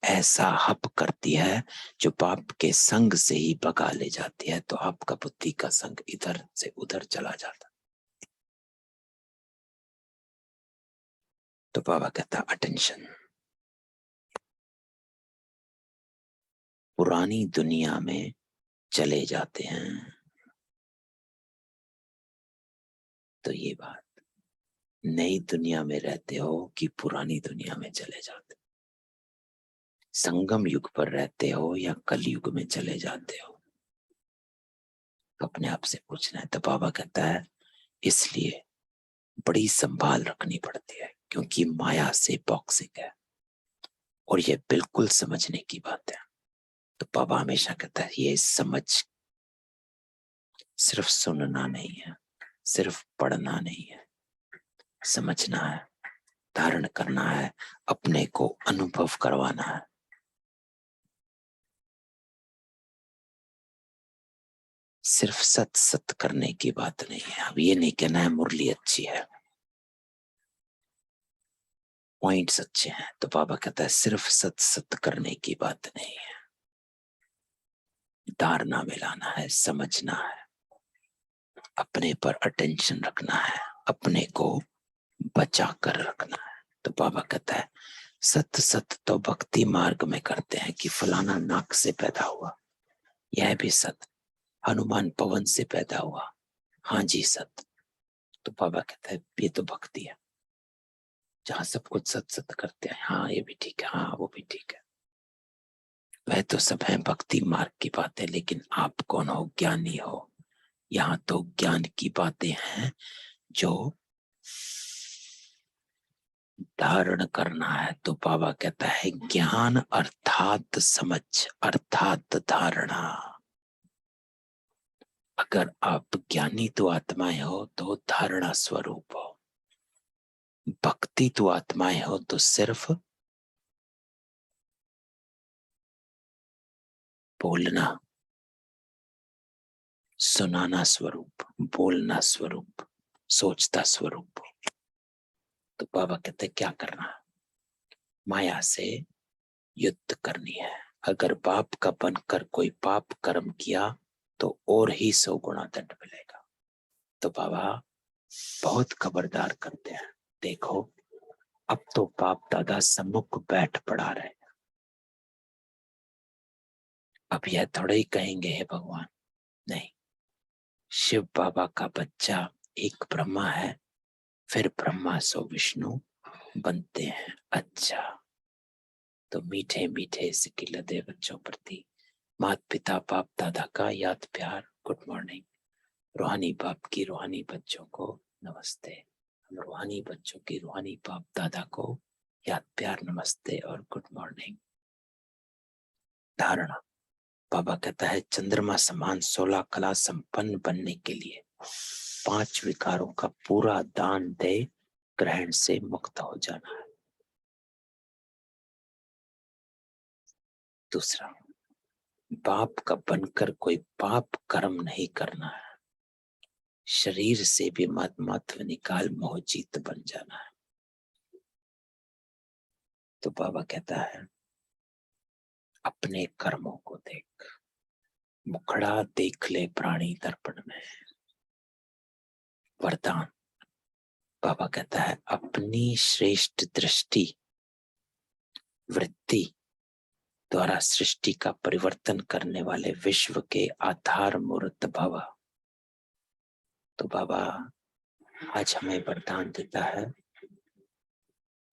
A: ऐसा हप करती है जो पाप के संग से ही भगा ले जाती है। तो आपका बुद्धि का संग इधर से उधर चला जाता। तो बाबा कहता अटेंशन। पुरानी दुनिया में चले जाते हैं तो ये बात, नई दुनिया में रहते हो कि पुरानी दुनिया में चले जाते हो, संगम युग पर रहते हो या कल युग में चले जाते हो, तो अपने आप से पूछना है। तो बाबा कहता है इसलिए बड़ी संभाल रखनी पड़ती है, क्योंकि माया से बॉक्सिंग है और ये बिल्कुल समझने की बात है। तो बाबा हमेशा कहता है ये समझ सिर्फ सुनना नहीं है, सिर्फ पढ़ना नहीं है, समझना है, धारण करना है, अपने को अनुभव करवाना है। सिर्फ सत सत करने की बात नहीं है। अब ये नहीं कहना है मुरली अच्छी है, पॉइंट्स अच्छे हैं। तो बाबा कहता है सिर्फ सत सत करने की बात नहीं है, धारणा में लाना है, समझना है, अपने पर अटेंशन रखना है, अपने को बचा कर रखना है। तो बाबा कहता है सत सत तो भक्ति मार्ग में करते हैं कि फलाना नाक से पैदा हुआ, यह भी सत, हनुमान पवन से पैदा हुआ, हाँ जी सत। तो बाबा कहता है ये तो भक्ति है, जहां सब कुछ सत सत करते हैं, हाँ ये भी ठीक है, हाँ वो भी ठीक है, वह तो सब है भक्ति मार्ग की बातें। लेकिन आप कौन हो? ज्ञानी हो। यहाँ तो ज्ञान की बातें हैं जो धारण करना है। तो बाबा कहता है ज्ञान अर्थात समझ अर्थात धारणा। अगर आप ज्ञानी तो आत्माएं हो तो धारणा स्वरूप हो, भक्ति तो आत्माएं हो तो सिर्फ बोलना, सुनाना स्वरूप, बोलना स्वरूप, सोचता स्वरूप। तो बाबा कहते क्या करना? माया से युद्ध करनी है। अगर बाप का बनकर कोई पाप कर्म किया तो और ही 100 गुना दंड मिलेगा। तो बाबा बहुत खबरदार करते हैं। देखो अब तो बाप दादा सम्मुख बैठ पड़ा रहे, अब यह थोड़े ही कहेंगे हे भगवान, नहीं। शिव बाबा का बच्चा एक ब्रह्मा है, फिर ब्रह्मा सो विष्णु बनते हैं। अच्छा, तो मीठे मीठे सिकिलदे बच्चों प्रति माता पिता बाप दादा का याद प्यार, गुड मॉर्निंग। रूहानी बाप की रूहानी बच्चों को नमस्ते। हम रूहानी बच्चों की रूहानी बाप दादा को याद प्यार, नमस्ते और गुड मॉर्निंग। धारणा, बाबा कहता है चंद्रमा समान 16 कला संपन्न बनने के लिए 5 विकारों का पूरा दान दे ग्रहण से मुक्त हो जाना है। दूसरा, बाप का बनकर कोई पाप कर्म नहीं करना है। शरीर से भी महत्व निकाल मोहजीत बन जाना है। तो बाबा कहता है अपने कर्मों को देख, मुखड़ा देख ले प्राणी दर्पण में। वरदान, बाबा कहता है अपनी श्रेष्ठ दृष्टि वृत्ति द्वारा सृष्टि का परिवर्तन करने वाले विश्व के आधार मूर्त भव। तो बाबा आज हमें वरदान देता है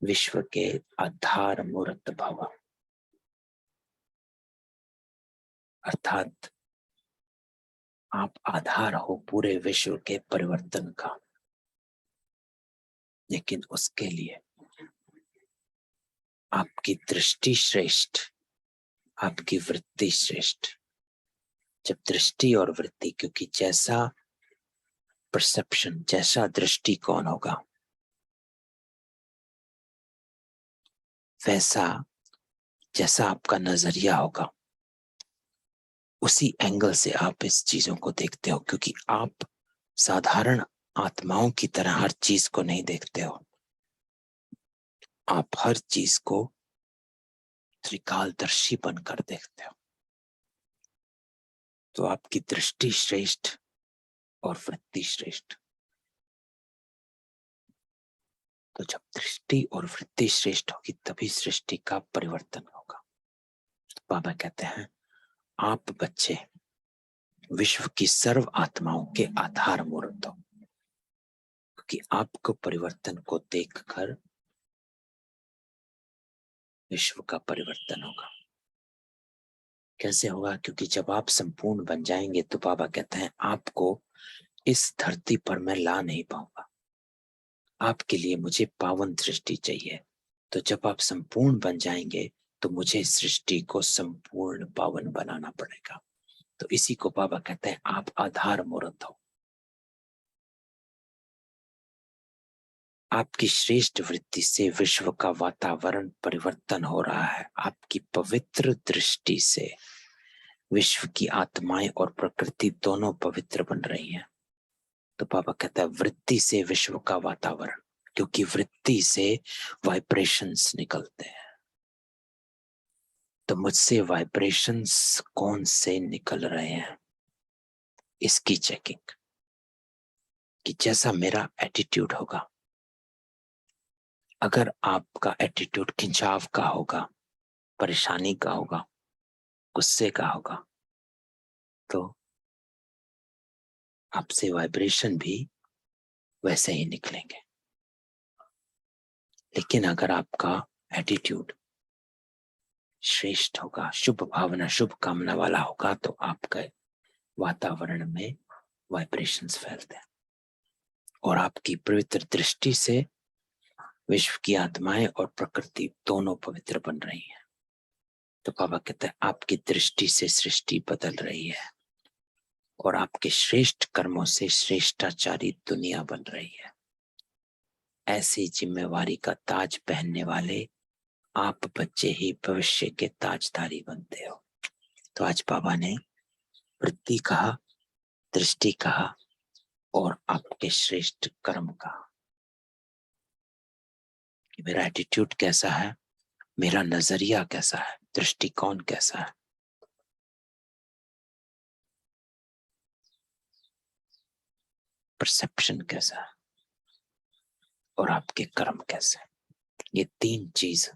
A: विश्व के आधार मूर्त भव, अर्थात आप आधार हो पूरे विश्व के परिवर्तन का। लेकिन उसके लिए आपकी दृष्टि श्रेष्ठ, आपकी वृत्ति श्रेष्ठ। जब दृष्टि और वृत्ति, क्योंकि जैसा परसेप्शन, जैसा दृष्टिकोण होगा वैसा, जैसा आपका नजरिया होगा उसी एंगल से आप इस चीजों को देखते हो। क्योंकि आप साधारण आत्माओं की तरह हर चीज को नहीं देखते हो, आप हर चीज को त्रिकालदर्शी बनकर देखते हो। तो आपकी दृष्टि श्रेष्ठ और वृत्ति श्रेष्ठ। तो जब दृष्टि और वृत्ति श्रेष्ठ होगी तभी सृष्टि का परिवर्तन होगा। तो बाबा कहते हैं आप बच्चे विश्व की सर्व आत्माओं के आधार मूर्त हो, क्योंकि आपको परिवर्तन को देखकर विश्व का परिवर्तन होगा। कैसे होगा? क्योंकि जब आप संपूर्ण बन जाएंगे तो बाबा कहते हैं आपको इस धरती पर मैं ला नहीं पाऊंगा, आपके लिए मुझे पावन सृष्टि चाहिए। तो जब आप संपूर्ण बन जाएंगे तो मुझे सृष्टि को संपूर्ण पावन बनाना पड़ेगा। तो इसी को बाबा कहते हैं आप आधार मूर्त हो। आपकी श्रेष्ठ वृत्ति से विश्व का वातावरण परिवर्तन हो रहा है। आपकी पवित्र दृष्टि से विश्व की आत्माएं और प्रकृति दोनों पवित्र बन रही हैं। तो बाबा कहता है वृत्ति से विश्व का वातावरण, क्योंकि वृत्ति से वाइब्रेशंस निकलते हैं। तो मुझसे वाइब्रेशंस कौन से निकल रहे हैं, इसकी चेकिंग, कि जैसा मेरा एटीट्यूड होगा, अगर आपका एटीट्यूड खिंचाव का होगा, परेशानी का होगा, गुस्से का होगा, तो आपसे वाइब्रेशन भी वैसे ही निकलेंगे। लेकिन अगर आपका एटीट्यूड श्रेष्ठ होगा, शुभ भावना, शुभ कामना वाला होगा, तो आपके वातावरण में वाइब्रेशंस फैलते हैं और आपकी पवित्र दृष्टि से विश्व की आत्माएं और प्रकृति दोनों पवित्र बन रही हैं। तो बाबा कहते हैं आपकी दृष्टि से सृष्टि बदल रही है और आपके श्रेष्ठ कर्मों से श्रेष्ठाचारी दुनिया बन रही है। ऐसी जिम्मेवारी का ताज पहनने वाले आप बच्चे ही भविष्य के ताजदारी बनते हो। तो आज बाबा ने वृत्ति कहा, दृष्टि कहा और आपके श्रेष्ठ कर्म कहा कि मेरा एटीट्यूड कैसा है, मेरा नजरिया कैसा है, दृष्टिकोण कैसा है, परसेप्शन कैसा है, और आपके कर्म कैसे हैं। ये 3 चीज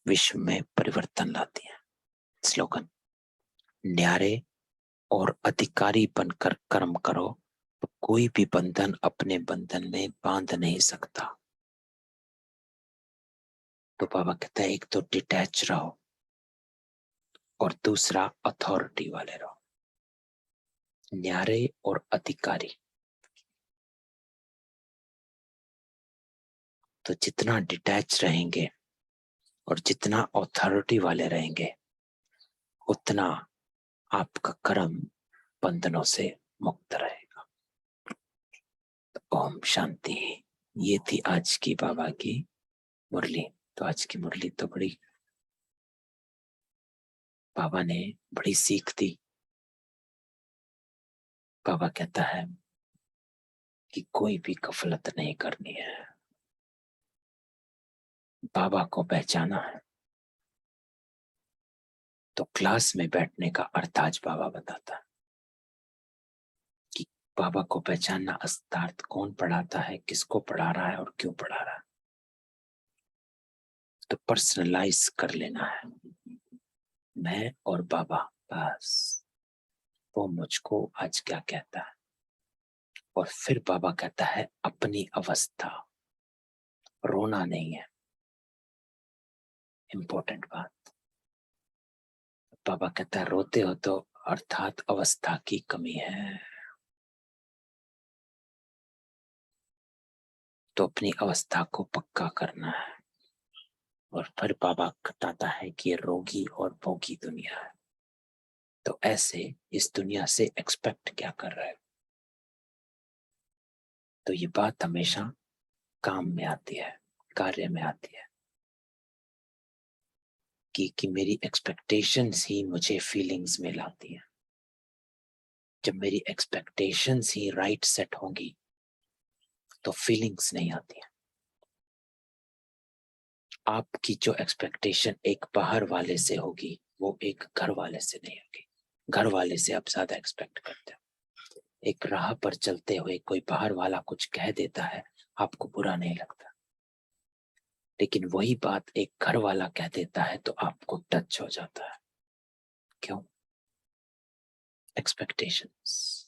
A: विश्व में परिवर्तन लाती है। स्लोगन, न्यारे और अधिकारी बनकर कर्म करो तो कोई भी बंधन अपने बंधन में बांध नहीं सकता। तो बाबा कहता है एक तो डिटैच रहो और दूसरा अथॉरिटी वाले रहो, न्यारे और अधिकारी। तो जितना डिटैच रहेंगे और जितना अथॉरिटी वाले रहेंगे उतना आपका कर्म बंधनों से मुक्त रहेगा। तो ओम शांति। ये थी आज की बाबा की मुरली। तो आज की मुरली तो बड़ी, बाबा ने बड़ी सीख दी। बाबा कहता है कि कोई भी गफलत नहीं करनी है, बाबा को पहचाना है। तो क्लास में बैठने का अर्थ आज बाबा बताता है कि बाबा को पहचानना अस्तार्थ कौन पढ़ाता है, किसको पढ़ा रहा है और क्यों पढ़ा रहा है। तो पर्सनलाइज कर लेना है, मैं और बाबा, बस वो मुझको आज क्या कहता है। और फिर बाबा कहता है अपनी अवस्था, रोना नहीं है, इंपॉर्टेंट बात। बाबा कहता है रोते हो तो अर्थात अवस्था की कमी है। तो अपनी अवस्था को पक्का करना है। और फिर बाबा बताता है कि ये रोगी और भोगी दुनिया है। तो ऐसे इस दुनिया से एक्सपेक्ट क्या कर रहे हो। तो ये बात हमेशा काम में आती है, कार्य में आती है कि मेरी एक्सपेक्टेशंस ही मुझे फीलिंग्स में लाती है। जब मेरी एक्सपेक्टेशंस ही राइट सेट होंगी तो फीलिंग्स नहीं आती है। आपकी जो एक्सपेक्टेशन एक बाहर वाले से होगी वो एक घर वाले से नहीं होगी। घर वाले से आप ज्यादा एक्सपेक्ट करते हो। एक राह पर चलते हुए कोई बाहर वाला कुछ कह देता है, आपको बुरा नहीं लगता। लेकिन वही बात एक घर वाला कह देता है तो आपको टच हो जाता है। क्यों? एक्सपेक्टेशंस।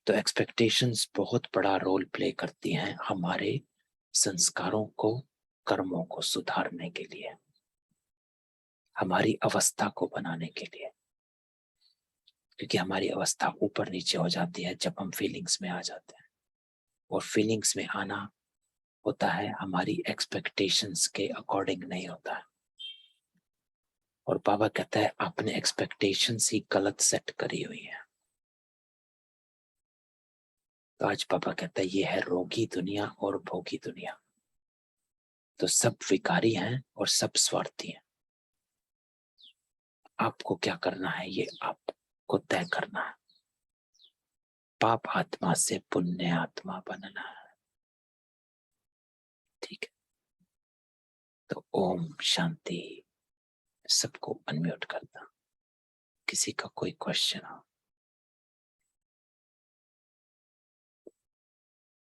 A: तो एक्सपेक्टेशंस बहुत बड़ा रोल प्ले करती हैं हमारे संस्कारों को, कर्मों को सुधारने के लिए, हमारी अवस्था को बनाने के लिए। क्योंकि हमारी अवस्था ऊपर नीचे हो जाती है जब हम फीलिंग्स में आ जाते हैं। और फीलिंग्स में आना होता है हमारी एक्सपेक्टेशंस के अकॉर्डिंग नहीं होता है। और बाबा कहता है आपने एक्सपेक्टेशंस ही गलत सेट करी हुई है। तो आज पापा कहता है ये है रोगी दुनिया और भोगी दुनिया। तो सब विकारी हैं और सब स्वार्थी हैं। आपको क्या करना है ये आपको तय करना है। पाप आत्मा से पुण्य आत्मा बनना है। ठीक है। तो ओम शांति। सबको अनम्यूट करता। किसी का कोई क्वेश्चन हो?